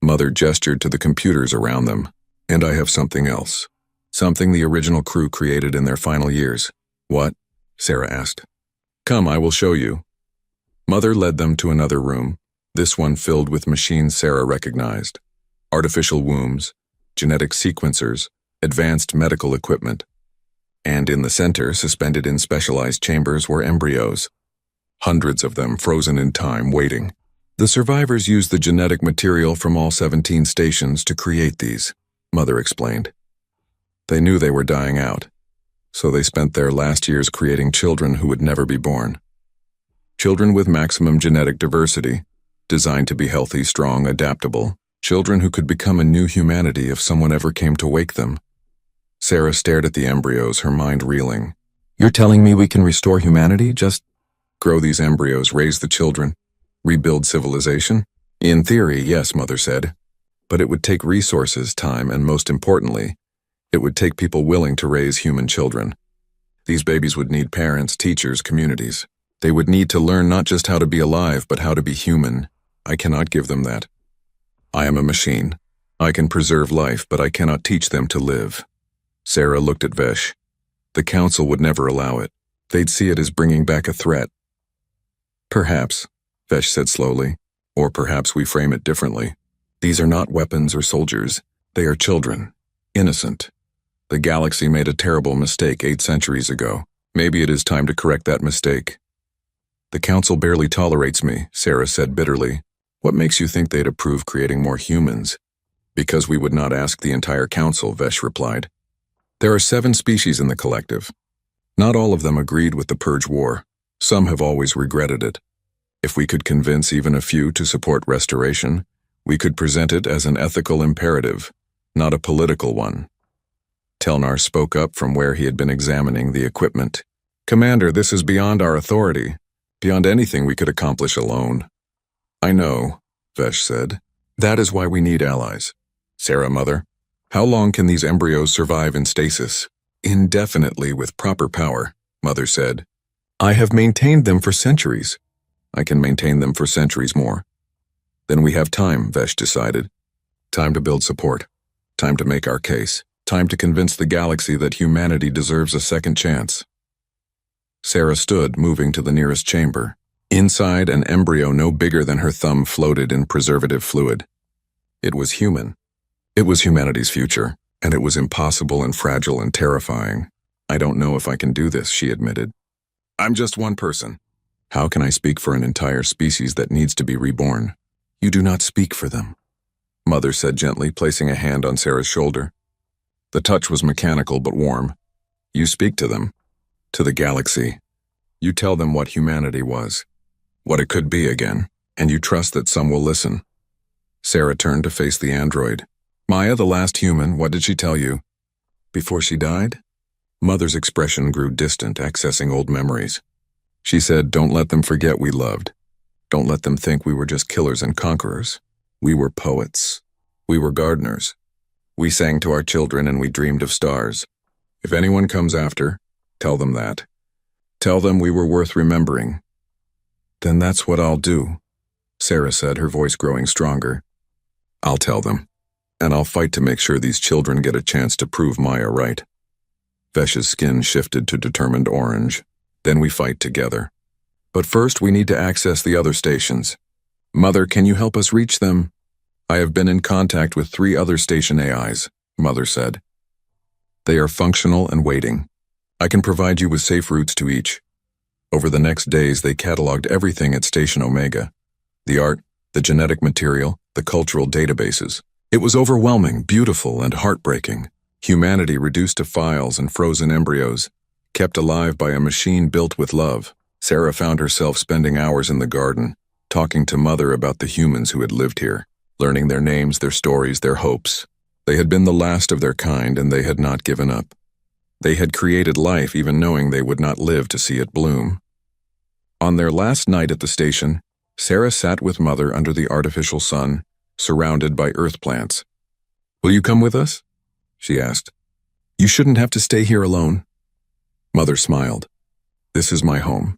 Mother gestured to the computers around them. "And I have something else. Something the original crew created in their final years." "What?" Sarah asked. "Come, I will show you." Mother led them to another room, this one filled with machines Sarah recognized. Artificial wombs, genetic sequencers, advanced medical equipment. And in the center, suspended in specialized chambers, were embryos. Hundreds of them frozen in time, waiting. The survivors used the genetic material from all 17 stations to create these, Mother explained. They knew they were dying out, so they spent their last years creating children who would never be born. Children with maximum genetic diversity, designed to be healthy, strong, adaptable. Children who could become a new humanity if someone ever came to wake them. Sarah stared at the embryos, her mind reeling. "You're telling me we can restore humanity? Just grow these embryos, raise the children, rebuild civilization?" "In theory, yes," Mother said. "But it would take resources, time, and most importantly, it would take people willing to raise human children. These babies would need parents, teachers, communities. They would need to learn not just how to be alive, but how to be human. I cannot give them that. I am a machine. I can preserve life, but I cannot teach them to live." Sarah looked at Vesh. "The council would never allow it. They'd see it as bringing back a threat." "Perhaps," Vesh said slowly, "or perhaps we frame it differently. These are not weapons or soldiers. They are children. Innocent. The galaxy made a terrible mistake 8 centuries ago. Maybe it is time to correct that mistake." "The council barely tolerates me," Sarah said bitterly. "What makes you think they'd approve creating more humans?" "Because we would not ask the entire council," Vesh replied. "There are 7 species in the collective. Not all of them agreed with the Purge War. Some have always regretted it. If we could convince even a few to support restoration, we could present it as an ethical imperative, not a political one." Telnar spoke up from where he had been examining the equipment. "Commander, this is beyond our authority, beyond anything we could accomplish alone." "I know," Vesh said. "That is why we need allies." "Sarah, Mother, how long can these embryos survive in stasis?" "Indefinitely with proper power," Mother said. "I have maintained them for centuries. I can maintain them for centuries more." "Then we have time," Vesh decided. "Time to build support. Time to make our case. Time to convince the galaxy that humanity deserves a second chance." Sarah stood, moving to the nearest chamber. Inside, an embryo no bigger than her thumb floated in preservative fluid. It was human. It was humanity's future, and it was impossible and fragile and terrifying. "I don't know if I can do this," she admitted. "I'm just one person. How can I speak for an entire species that needs to be reborn?" "You do not speak for them," Mother said gently, placing a hand on Sarah's shoulder. The touch was mechanical but warm. "You speak to them. To the galaxy. You tell them what humanity was, what it could be again, and you trust that some will listen." Sarah turned to face the android. "Maya, the last human, what did she tell you?" "Before she died?" Mother's expression grew distant, accessing old memories. She said, "Don't let them forget we loved. Don't let them think we were just killers and conquerors. We were poets. We were gardeners. We sang to our children and we dreamed of stars. If anyone comes after, tell them that. Tell them we were worth remembering." "Then that's what I'll do," Sarah said, her voice growing stronger. "I'll tell them, and I'll fight to make sure these children get a chance to prove Maya right." Vesh's skin shifted to determined orange. "Then we fight together. But first we need to access the other stations. Mother, can you help us reach them?" "I have been in contact with 3 other station AIs," Mother said. "They are functional and waiting. I can provide you with safe routes to each." Over the next days, they cataloged everything at Station Omega. The art, the genetic material, the cultural databases. It was overwhelming, beautiful, and heartbreaking. Humanity reduced to files and frozen embryos, kept alive by a machine built with love. Sarah found herself spending hours in the garden, talking to Mother about the humans who had lived here, learning their names, their stories, their hopes. They had been the last of their kind, and they had not given up. They had created life even knowing they would not live to see it bloom. On their last night at the station, Sarah sat with Mother under the artificial sun, surrounded by earth plants. "Will you come with us?" she asked. "You shouldn't have to stay here alone." Mother smiled. "This is my home.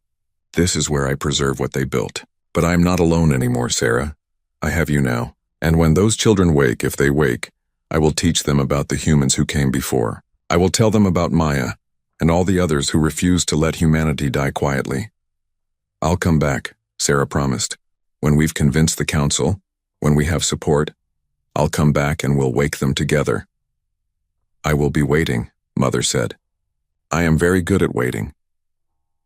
This is where I preserve what they built. But I am not alone anymore, Sarah. I have you now. And when those children wake, if they wake, I will teach them about the humans who came before. I will tell them about Maya and all the others who refused to let humanity die quietly. I'll come back," Sarah promised. "When we've convinced the council, when we have support, I'll come back and we'll wake them together." "I will be waiting," Mother said. "I am very good at waiting."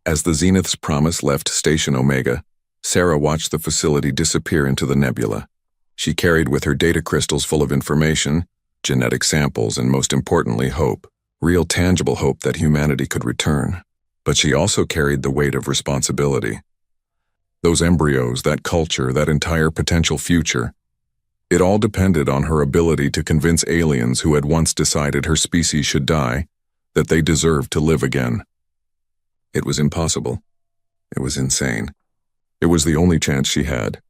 As the Zenith's promise left Station Omega, Sarah watched the facility disappear into the nebula. She carried with her data crystals full of information, genetic samples, and most importantly, hope. Real tangible hope that humanity could return. But she also carried the weight of responsibility. Those embryos, that culture, that entire potential future, it all depended on her ability to convince aliens who had once decided her species should die that they deserved to live again. It was impossible. It was insane. It was the only chance she had.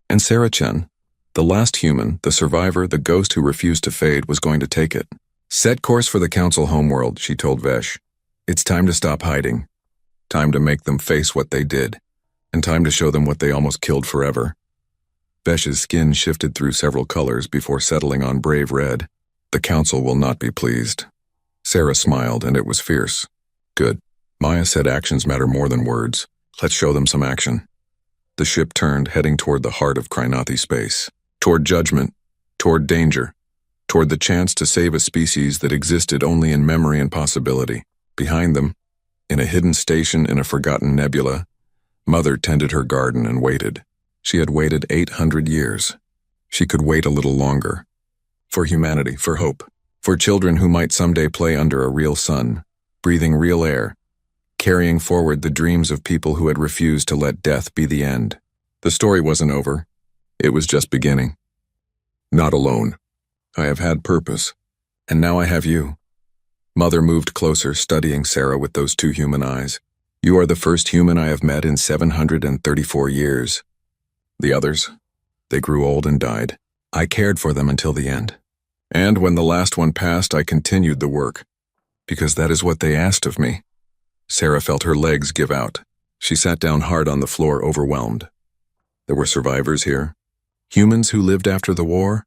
And Sarah Chen, the last human, the survivor, the ghost who refused to fade, was going to take it. "Set course for the council homeworld," she told Vesh. "It's time to stop hiding. Time to make them face what they did. And time to show them what they almost killed forever." Vesh's skin shifted through several colors before settling on brave red. "The council will not be pleased." Sarah smiled, and it was fierce. "Good." Maya said actions matter more than words. Let's show them some action. The ship turned, heading toward the heart of Krinathi space. Toward judgment. Toward danger. Toward the chance to save a species that existed only in memory and possibility. Behind them, in a hidden station in a forgotten nebula, Mother tended her garden and waited. She had waited 800 years. She could wait a little longer. For humanity, for hope. For children who might someday play under a real sun, breathing real air, carrying forward the dreams of people who had refused to let death be the end. The story wasn't over. It was just beginning. Not alone. I have had purpose. And now I have you. Mother moved closer, studying Sarah with those two human eyes. You are the first human I have met in 734 years. The others? They grew old and died. I cared for them until the end. And when the last one passed, I continued the work. Because that is what they asked of me. Sarah felt her legs give out. She sat down hard on the floor, overwhelmed. There were survivors here. Humans who lived after the war?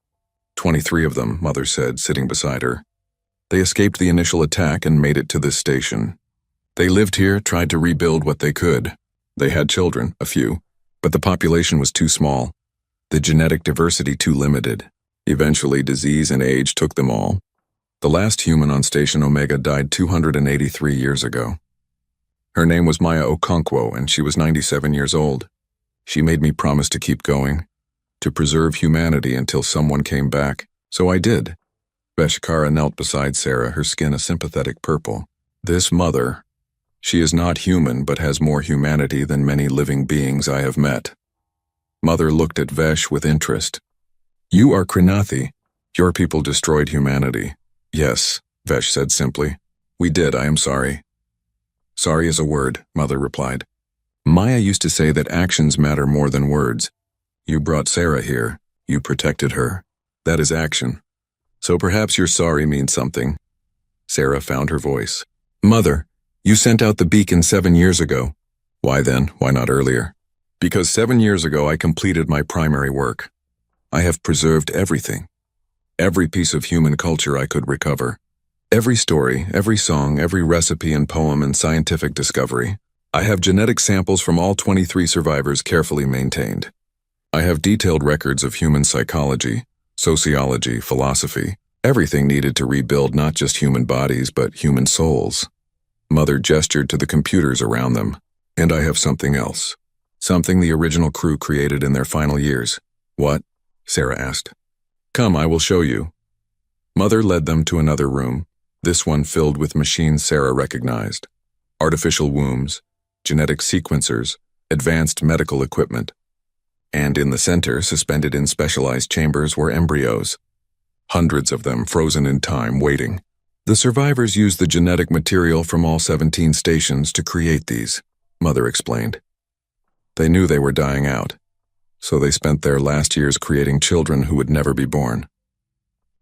23 of them, Mother said, sitting beside her. They escaped the initial attack and made it to this station. They lived here, tried to rebuild what they could. They had children, a few, but the population was too small. The genetic diversity too limited. Eventually, disease and age took them all. The last human on Station Omega died 283 years ago. Her name was Maya Okonkwo, and she was 97 years old. She made me promise to keep going, to preserve humanity until someone came back. So I did. Veshkara knelt beside Sarah, her skin a sympathetic purple. This mother, she is not human but has more humanity than many living beings I have met. Mother looked at Vesh with interest. You are Krinathi. Your people destroyed humanity. Yes, Vesh said simply. We did, I am sorry. Sorry is a word, Mother replied. Maya used to say that actions matter more than words. You brought Sarah here. You protected her. That is action. So perhaps your sorry means something. Sarah found her voice. Mother, you sent out the beacon 7 years ago. Why then? Why not earlier? Because 7 years ago I completed my primary work. I have preserved everything. Every piece of human culture I could recover. Every story, every song, every recipe and poem and scientific discovery. I have genetic samples from all 23 survivors carefully maintained. I have detailed records of human psychology, sociology, philosophy, everything needed to rebuild not just human bodies but human souls. Mother gestured to the computers around them. And I have something else. Something the original crew created in their final years. What? Sarah asked. Come, I will show you. Mother led them to another room, this one filled with machines Sarah recognized. Artificial wombs, genetic sequencers, advanced medical equipment. And in the center, suspended in specialized chambers, were embryos. Hundreds of them frozen in time, waiting. The survivors used the genetic material from all 17 stations to create these, Mother explained. They knew they were dying out, so they spent their last years creating children who would never be born.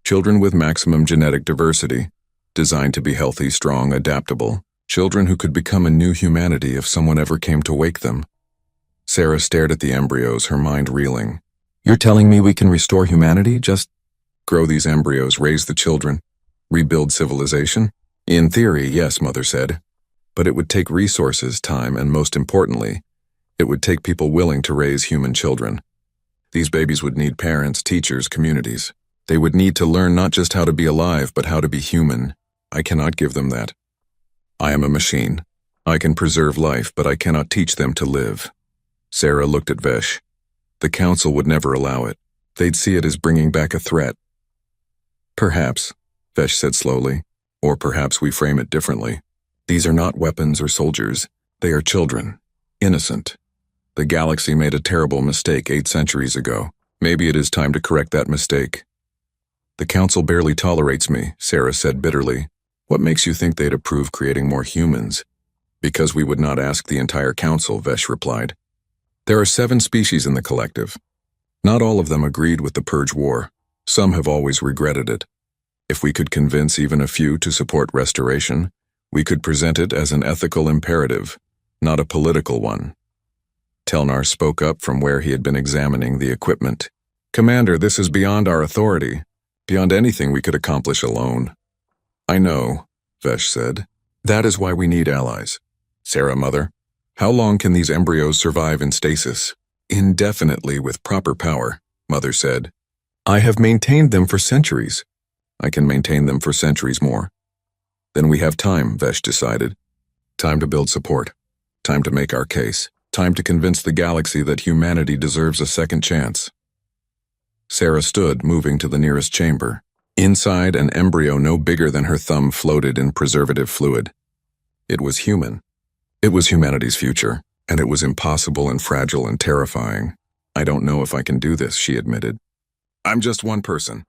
Children with maximum genetic diversity, designed to be healthy, strong, adaptable, children who could become a new humanity if someone ever came to wake them. Sarah stared at the embryos, her mind reeling. You're telling me we can restore humanity? Just grow these embryos, raise the children, rebuild civilization? In theory, yes, Mother said. But it would take resources, time, and most importantly, it would take people willing to raise human children. These babies would need parents, teachers, communities. They would need to learn not just how to be alive, but how to be human. I cannot give them that. I am a machine. I can preserve life, but I cannot teach them to live. Sarah looked at Vesh. The council would never allow it. They'd see it as bringing back a threat. Perhaps, Vesh said slowly, or perhaps we frame it differently. These are not weapons or soldiers. They are children. Innocent. The galaxy made a terrible mistake 8 centuries ago. Maybe it is time to correct that mistake. The council barely tolerates me, Sarah said bitterly. What makes you think they'd approve creating more humans? Because we would not ask the entire council, Vesh replied. There are 7 species in the collective. Not all of them agreed with the Purge War. Some have always regretted it. If we could convince even a few to support restoration, we could present it as an ethical imperative, not a political one. Telnar spoke up from where he had been examining the equipment. Commander, this is beyond our authority, beyond anything we could accomplish alone. I know, Vesh said. That is why we need allies. Sarah, Mother, how long can these embryos survive in stasis? Indefinitely with proper power, Mother said. I have maintained them for centuries. I can maintain them for centuries more. Then we have time, Vesh decided. Time to build support. Time to make our case. Time to convince the galaxy that humanity deserves a second chance. Sarah stood, moving to the nearest chamber. Inside, an embryo no bigger than her thumb floated in preservative fluid. It was human. It was humanity's future, and it was impossible and fragile and terrifying. I don't know if I can do this, she admitted. I'm just one person.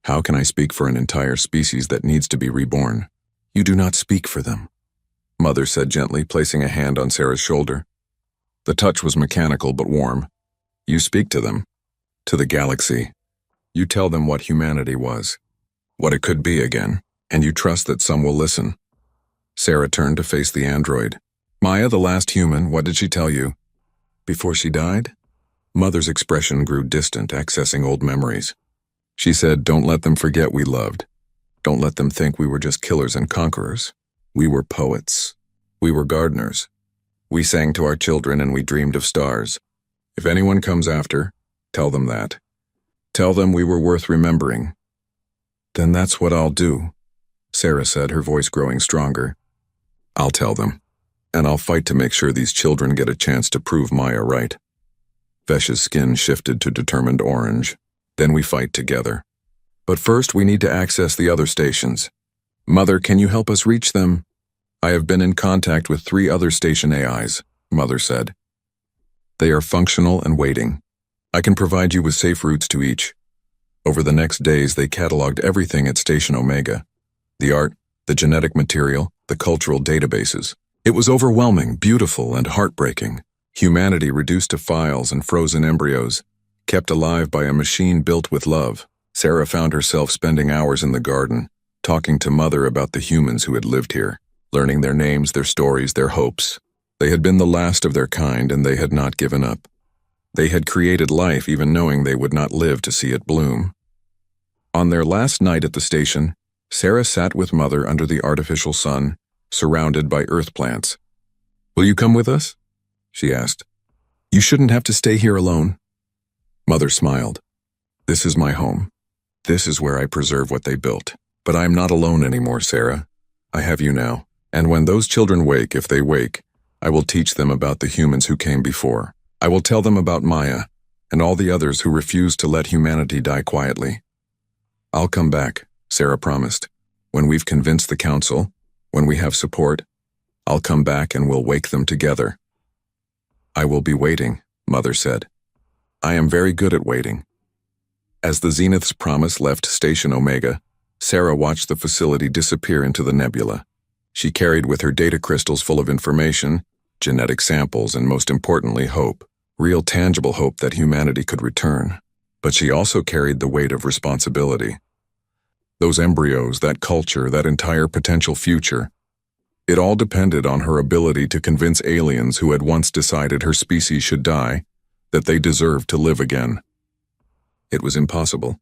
How can I speak for an entire species that needs to be reborn? You do not speak for them, Mother said gently, placing a hand on Sarah's shoulder. The touch was mechanical but warm. You speak to them, to the galaxy. You tell them what humanity was, what it could be again, and you trust that some will listen. Sarah turned to face the android. Maya, the last human, what did she tell you? Before she died? Mother's expression grew distant, accessing old memories. She said, don't let them forget we loved. Don't let them think we were just killers and conquerors. We were poets. We were gardeners. We sang to our children and we dreamed of stars. If anyone comes after, tell them that. Tell them we were worth remembering. Then that's what I'll do, Sarah said, her voice growing stronger. I'll tell them, and I'll fight to make sure these children get a chance to prove Maya right. Vesh's skin shifted to determined orange. Then we fight together. But first we need to access the other stations. Mother, can you help us reach them? I have been in contact with 3 other station AIs, Mother said. They are functional and waiting. I can provide you with safe routes to each. Over the next days, they cataloged everything at Station Omega. The art, the genetic material, the cultural databases. It was overwhelming, beautiful, and heartbreaking. Humanity reduced to files and frozen embryos, kept alive by a machine built with love. Sarah found herself spending hours in the garden, talking to Mother about the humans who had lived here, learning their names, their stories, their hopes. They had been the last of their kind, and they had not given up. They had created life even knowing they would not live to see it bloom. On their last night at the station, Sarah sat with Mother under the artificial sun, surrounded by earth plants. Will you come with us? She asked. You shouldn't have to stay here alone. Mother smiled. This is my home. This is where I preserve what they built. But I am not alone anymore, Sarah. I have you now. And when those children wake, if they wake, I will teach them about the humans who came before. I will tell them about Maya and all the others who refused to let humanity die quietly. I'll come back, Sarah promised. When we've convinced the council, when we have support, I'll come back and we'll wake them together. I will be waiting, Mother said. I am very good at waiting. As the Zenith's promise left Station Omega, Sarah watched the facility disappear into the nebula. She carried with her data crystals full of information, genetic samples, and most importantly, hope. Real tangible hope that humanity could return. But she also carried the weight of responsibility. Those embryos, that culture, that entire potential future, it all depended on her ability to convince aliens who had once decided her species should die that they deserved to live again. It was impossible.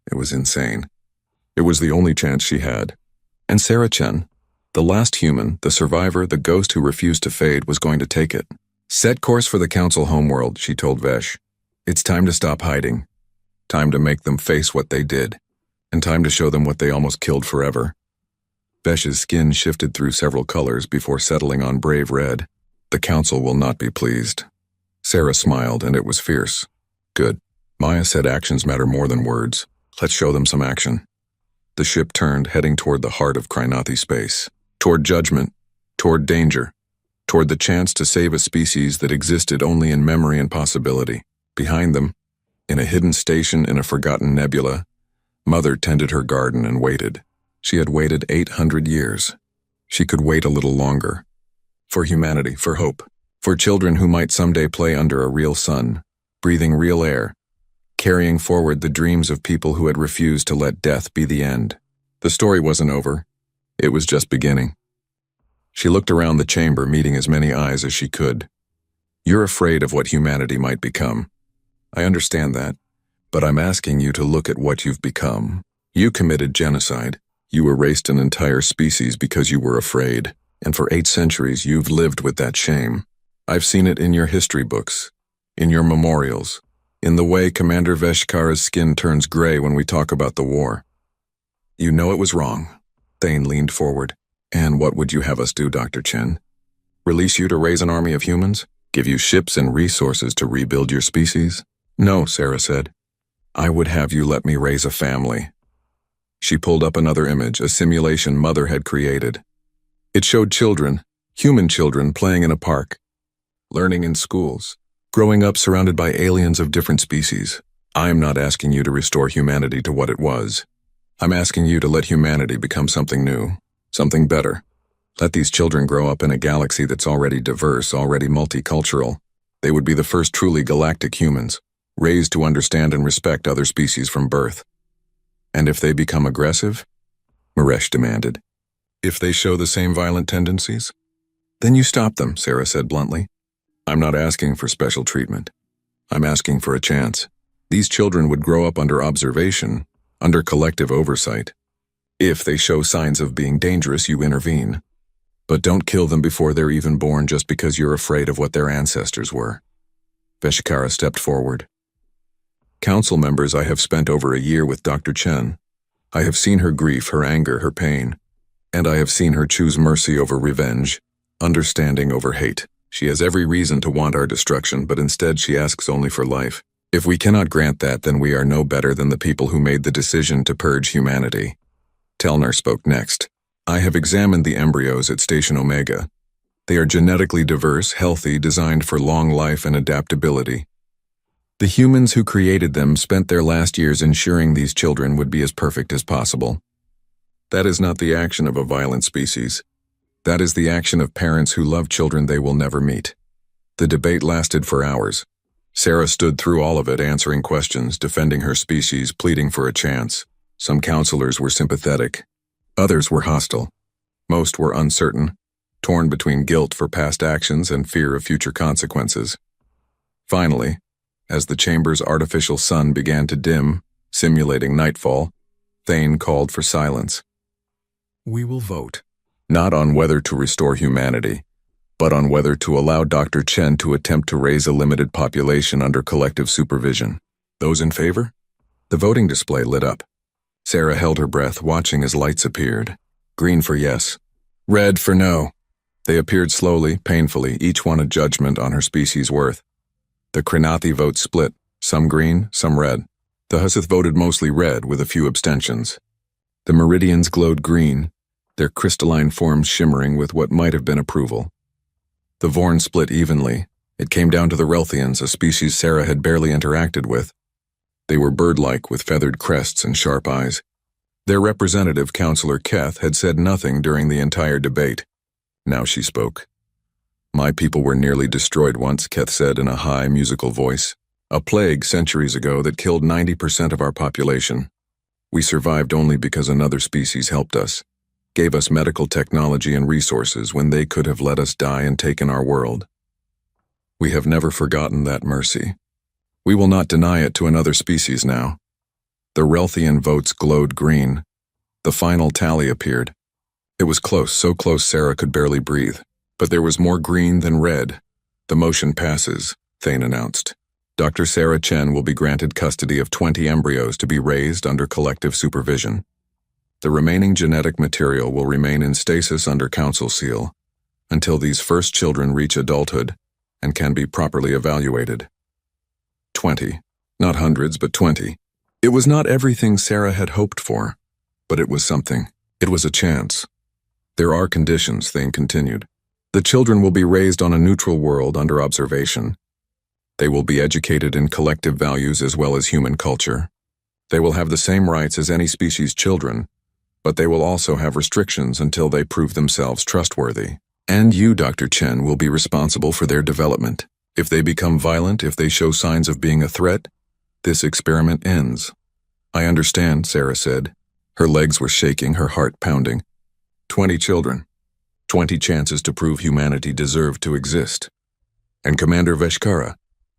It was insane. It was the only chance she had. And Sarah Chen, the last human, the survivor, the ghost who refused to fade, was going to take it. Set course for the council homeworld, she told Vesh. It's time to stop hiding. Time to make them face what they did. And time to show them what they almost killed forever. Vesh's skin shifted through several colors before settling on brave red. The council will not be pleased. Sarah smiled, and it was fierce. Good. Maya said actions matter more than words. Let's show them some action. The ship turned, heading toward the heart of Krinathi space. Toward judgment. Toward danger. Toward the chance to save a species that existed only in memory and possibility. Behind them, in a hidden station in a forgotten nebula, Mother tended her garden and waited. She had waited 800 years. She could wait a little longer. For humanity, for hope. For children who might someday play under a real sun, breathing real air, carrying forward the dreams of people who had refused to let death be the end. The story wasn't over. It was just beginning. She looked around the chamber, meeting as many eyes as she could. You're afraid of what humanity might become. I understand that, but I'm asking you to look at what you've become. You committed genocide. You erased an entire species because you were afraid, and for 8 centuries you've lived with that shame. I've seen it in your history books, in your memorials, in the way Commander Veshkara's skin turns gray when we talk about the war. You know it was wrong. Thane leaned forward. And what would you have us do, Dr. Chen? Release you to raise an army of humans? Give you ships and resources to rebuild your species? No, Sarah said. I would have you let me raise a family. She pulled up another image, a simulation Mother had created. It showed children, human children, playing in a park, learning in schools, growing up surrounded by aliens of different species. I'm not asking you to restore humanity to what it was. I'm asking you to let humanity become something new. Something better. Let these children grow up in a galaxy that's already diverse, already multicultural. They would be the first truly galactic humans, raised to understand and respect other species from birth. And if they become aggressive? Maresh demanded. If they show the same violent tendencies? Then you stop them, Sarah said bluntly. I'm not asking for special treatment. I'm asking for a chance. These children would grow up under observation, under collective oversight. If they show signs of being dangerous, you intervene. But don't kill them before they're even born just because you're afraid of what their ancestors were. Veshkara stepped forward. Council members, I have spent over a year with Dr. Chen. I have seen her grief, her anger, her pain. And I have seen her choose mercy over revenge, understanding over hate. She has every reason to want our destruction, but instead she asks only for life. If we cannot grant that, then we are no better than the people who made the decision to purge humanity. Telnar spoke next. I have examined the embryos at Station Omega. They are genetically diverse, healthy, designed for long life and adaptability. The humans who created them spent their last years ensuring these children would be as perfect as possible. That is not the action of a violent species. That is the action of parents who love children they will never meet. The debate lasted for hours. Sarah stood through all of it, answering questions, defending her species, pleading for a chance. Some counselors were sympathetic. Others were hostile. Most were uncertain, torn between guilt for past actions and fear of future consequences. Finally, as the chamber's artificial sun began to dim, simulating nightfall, Thane called for silence. We will vote, not on whether to restore humanity, but on whether to allow Dr. Chen to attempt to raise a limited population under collective supervision. Those in favor? The voting display lit up. Sarah held her breath, watching as lights appeared. Green for yes. Red for no. They appeared slowly, painfully, each one a judgment on her species' worth. The Krenathi vote split, some green, some red. The Hussith voted mostly red, with a few abstentions. The Meridians glowed green, their crystalline forms shimmering with what might have been approval. The Vorn split evenly. It came down to the Relthians, a species Sarah had barely interacted with. They were bird-like with feathered crests and sharp eyes. Their representative, Counselor Keth, had said nothing during the entire debate. Now she spoke. My people were nearly destroyed once, Keth said in a high, musical voice. A plague centuries ago that killed 90% of our population. We survived only because another species helped us, gave us medical technology and resources when they could have let us die and taken our world. We have never forgotten that mercy. We will not deny it to another species now. The Relthian votes glowed green. The final tally appeared. It was close, so close Sarah could barely breathe. But there was more green than red. The motion passes, Thane announced. Dr. Sarah Chen will be granted custody of 20 embryos to be raised under collective supervision. The remaining genetic material will remain in stasis under council seal until these first children reach adulthood and can be properly evaluated. 20. Not hundreds, but 20. It was not everything Sarah had hoped for, but it was something. It was a chance. There are conditions, Thane continued. The children will be raised on a neutral world under observation. They will be educated in collective values as well as human culture. They will have the same rights as any species' children, but they will also have restrictions until they prove themselves trustworthy. And you, Dr. Chen, will be responsible for their development. If they become violent, if they show signs of being a threat, this experiment ends. I understand, Sarah said. Her legs were shaking, her heart pounding. 20 children. 20 chances to prove humanity deserved to exist. And Commander Veshkara,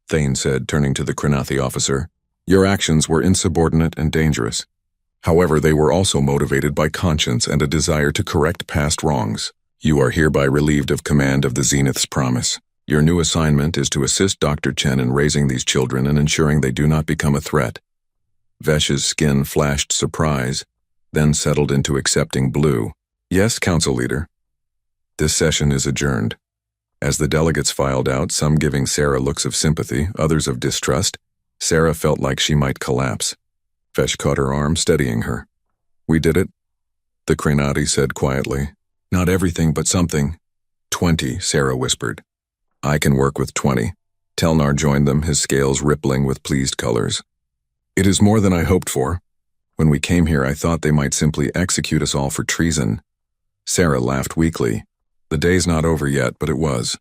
Thane said, turning to the Krenathi officer, your actions were insubordinate and dangerous. However, they were also motivated by conscience and a desire to correct past wrongs. You are hereby relieved of command of the Zenith's promise. Your new assignment is to assist Dr. Chen in raising these children and ensuring they do not become a threat. Vesh's skin flashed surprise, then settled into accepting blue. Yes, Council Leader. This session is adjourned. As the delegates filed out, some giving Sarah looks of sympathy, others of distrust, Sarah felt like she might collapse. Vesh caught her arm, steadying her. We did it, the Krenathi said quietly. Not everything, but something. 20, Sarah whispered. I can work with 20. Telnar joined them, his scales rippling with pleased colors. It is more than I hoped for. When we came here, I thought they might simply execute us all for treason. Sarah laughed weakly. The day's not over yet, but it was.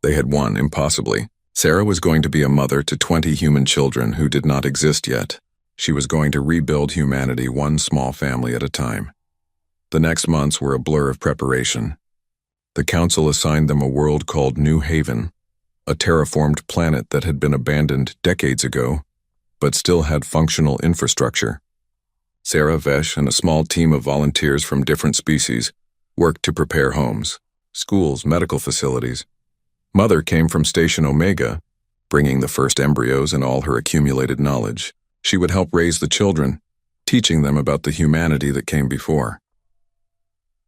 They had won, impossibly. Sarah was going to be a mother to 20 human children who did not exist yet. She was going to rebuild humanity one small family at a time. The next months were a blur of preparation. The council assigned them a world called New Haven, a terraformed planet that had been abandoned decades ago, but still had functional infrastructure. Sarah, Vesh, and a small team of volunteers from different species worked to prepare homes, schools, medical facilities. Mother came from Station Omega, bringing the first embryos and all her accumulated knowledge. She would help raise the children, teaching them about the humanity that came before.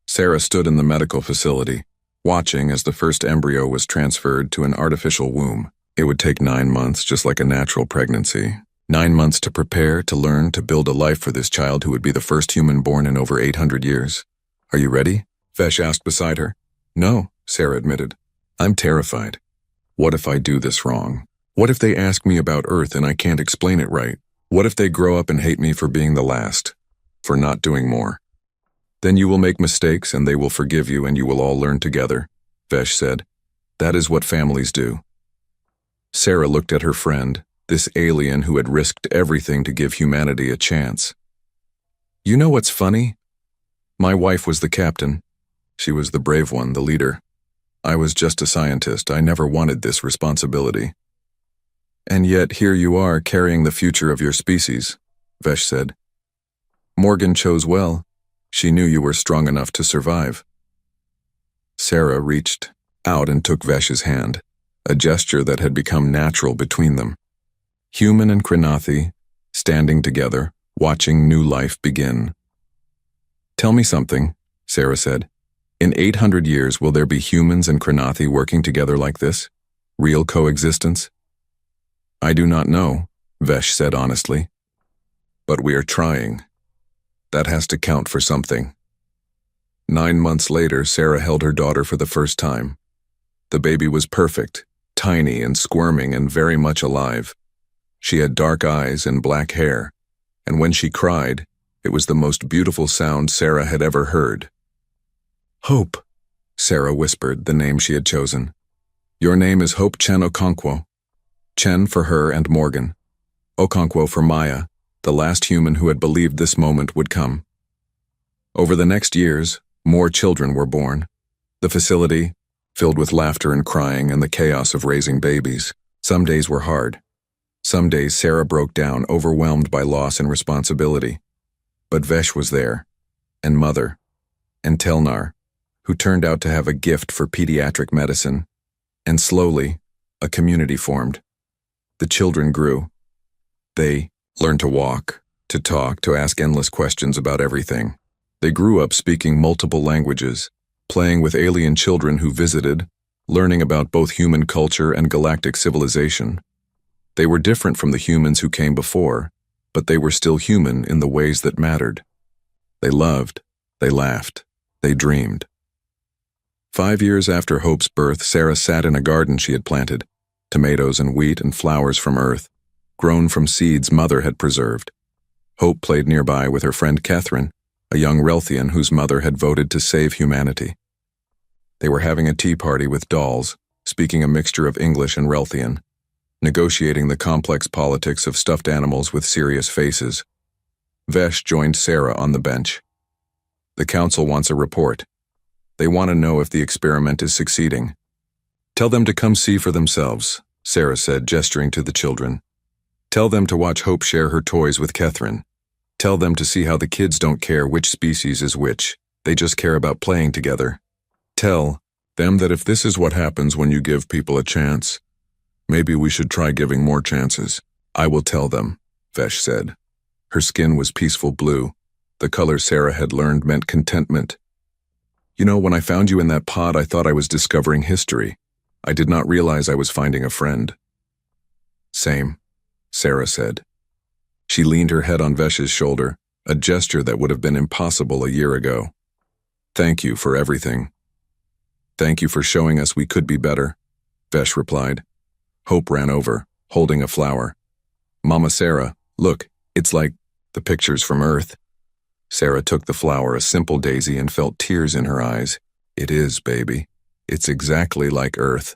Sarah stood in the medical facility, watching as the first embryo was transferred to an artificial womb. It would take 9 months, just like a natural pregnancy. 9 months to prepare, to learn, to build a life for this child who would be the first human born in over 800 years. Are you ready? Vesh asked beside her. No, Sarah admitted. I'm terrified. What if I do this wrong? What if they ask me about Earth and I can't explain it right? What if they grow up and hate me for being the last, for not doing more? Then you will make mistakes and they will forgive you and you will all learn together, Vesh said. That is what families do. Sarah looked at her friend, this alien who had risked everything to give humanity a chance. You know what's funny? My wife was the captain. She was the brave one, the leader. I was just a scientist. I never wanted this responsibility. And yet here you are carrying the future of your species, Vesh said. Morgan chose well. She knew you were strong enough to survive. Sarah reached out and took Vesh's hand, a gesture that had become natural between them. Human and Krinathi, standing together, watching new life begin. Tell me something, Sarah said. In 800 years, will there be humans and Krinathi working together like this? Real coexistence? I do not know, Vesh said honestly. But we are trying. That has to count for something. 9 months later, Sarah held her daughter for the first time. The baby was perfect, tiny and squirming and very much alive. She had dark eyes and black hair, and when she cried, it was the most beautiful sound Sarah had ever heard. Hope, Sarah whispered the name she had chosen. Your name is Hope Chen Okonkwo. Chen for her and Morgan. Okonkwo for Maya, the last human who had believed this moment would come. Over the next years, more children were born. The facility, filled with laughter and crying and the chaos of raising babies. Some days were hard. Some days Sarah broke down, overwhelmed by loss and responsibility. But Vesh was there, and Mother, and Telnar, who turned out to have a gift for pediatric medicine. And slowly, a community formed. The children grew. They learned to walk, to talk, to ask endless questions about everything. They grew up speaking multiple languages, playing with alien children who visited, learning about both human culture and galactic civilization. They were different from the humans who came before, but they were still human in the ways that mattered. They loved, they laughed, they dreamed. 5 years after Hope's birth, Sarah sat in a garden she had planted, tomatoes and wheat and flowers from earth, grown from seeds Mother had preserved. Hope played nearby with her friend Catherine, a young Relthian whose mother had voted to save humanity. They were having a tea party with dolls, speaking a mixture of English and Relthian, negotiating the complex politics of stuffed animals with serious faces. Vesh joined Sarah on the bench. The council wants a report. They want to know if the experiment is succeeding. Tell them to come see for themselves, Sarah said, gesturing to the children. Tell them to watch Hope share her toys with Catherine. Tell them to see how the kids don't care which species is which. They just care about playing together. Tell them that if this is what happens when you give people a chance, maybe we should try giving more chances. I will tell them, Vesh said. Her skin was peaceful blue. The color Sarah had learned meant contentment. You know, when I found you in that pod, I thought I was discovering history. I did not realize I was finding a friend. Same, Sarah said. She leaned her head on Vesh's shoulder, a gesture that would have been impossible a year ago. Thank you for everything. Thank you for showing us we could be better, Vesh replied. Hope ran over, holding a flower. Mama Sarah, look, it's like the pictures from Earth. Sarah took the flower, a simple daisy, and felt tears in her eyes. It is, baby. It's exactly like Earth.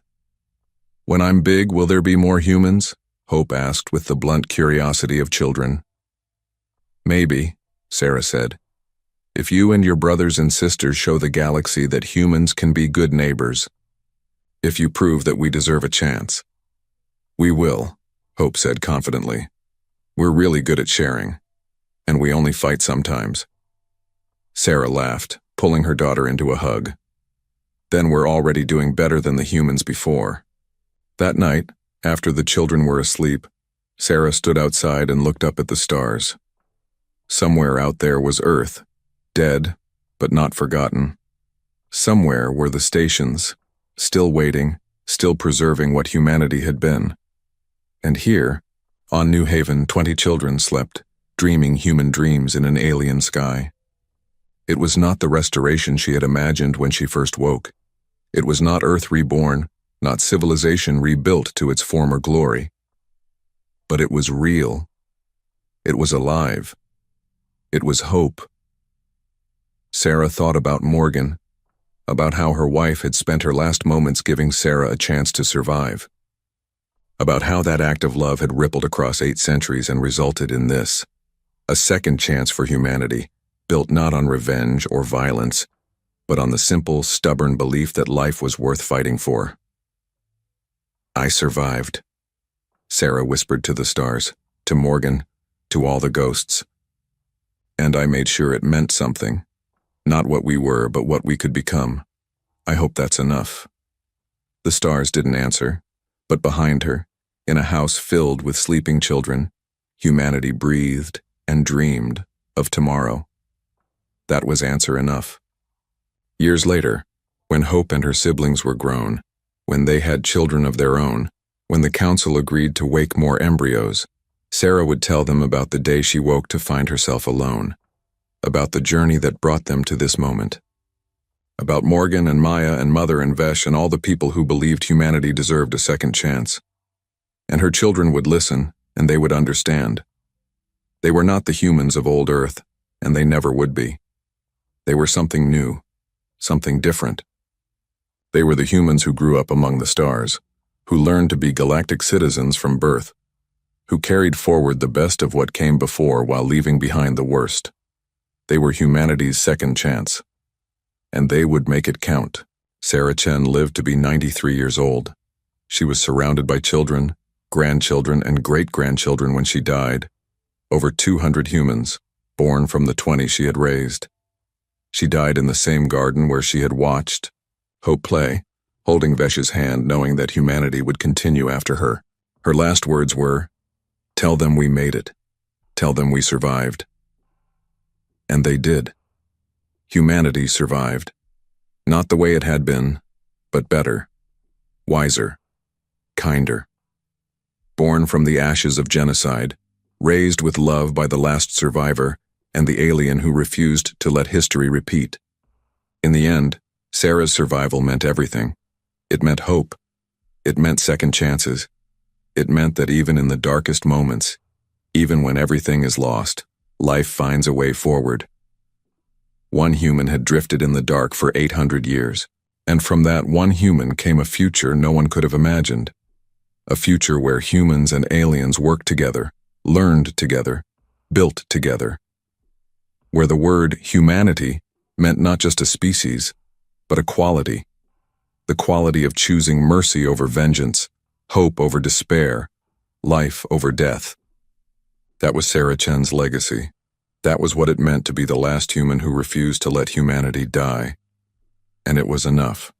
When I'm big, will there be more humans? Hope asked with the blunt curiosity of children. Maybe, Sarah said. If you and your brothers and sisters show the galaxy that humans can be good neighbors. If you prove that we deserve a chance. We will, Hope said confidently. We're really good at sharing. And we only fight sometimes. Sarah laughed, pulling her daughter into a hug. Then we're already doing better than the humans before. That night, after the children were asleep, Sarah stood outside and looked up at the stars. Somewhere out there was Earth, dead, but not forgotten. Somewhere were the stations, still waiting, still preserving what humanity had been. And here, on New Haven, 20 children slept, dreaming human dreams in an alien sky. It was not the restoration she had imagined when she first woke. It was not Earth reborn, not civilization rebuilt to its former glory. But it was real. It was alive. It was hope. Sarah thought about Morgan, about how her wife had spent her last moments giving Sarah a chance to survive, about how that act of love had rippled across 8 centuries and resulted in this, a second chance for humanity, built not on revenge or violence, but on the simple, stubborn belief that life was worth fighting for. I survived, Sarah whispered to the stars, to Morgan, to all the ghosts. And I made sure it meant something, not what we were, but what we could become. I hope that's enough. The stars didn't answer, but behind her, in a house filled with sleeping children, humanity breathed and dreamed of tomorrow. That was answer enough. Years later, when Hope and her siblings were grown, when they had children of their own, when the council agreed to wake more embryos, Sarah would tell them about the day she woke to find herself alone, about the journey that brought them to this moment, about Morgan and Maya and Mother and Vesh and all the people who believed humanity deserved a second chance. And her children would listen, and they would understand. They were not the humans of old Earth, and they never would be. They were something new, something different. They were the humans who grew up among the stars, who learned to be galactic citizens from birth, who carried forward the best of what came before while leaving behind the worst. They were humanity's second chance. And they would make it count. Sarah Chen lived to be 93 years old. She was surrounded by children, grandchildren, and great-grandchildren when she died. Over 200 humans, born from the 20 she had raised. She died in the same garden where she had watched Hope play, holding Vesh's hand, knowing that humanity would continue after her. Her last words were, "Tell them we made it. Tell them we survived." And they did. Humanity survived. Not the way it had been, but better, wiser, kinder. Born from the ashes of genocide, raised with love by the last survivor and the alien who refused to let history repeat. In the end, Sarah's survival meant everything. It meant hope. It meant second chances. It meant that even in the darkest moments, even when everything is lost, life finds a way forward. One human had drifted in the dark for 800 years, and from that one human came a future no one could have imagined. A future where humans and aliens worked together, learned together, built together. Where the word humanity meant not just a species, but a quality. The quality of choosing mercy over vengeance, hope over despair, life over death. That was Sarah Chen's legacy. That was what it meant to be the last human who refused to let humanity die. And it was enough.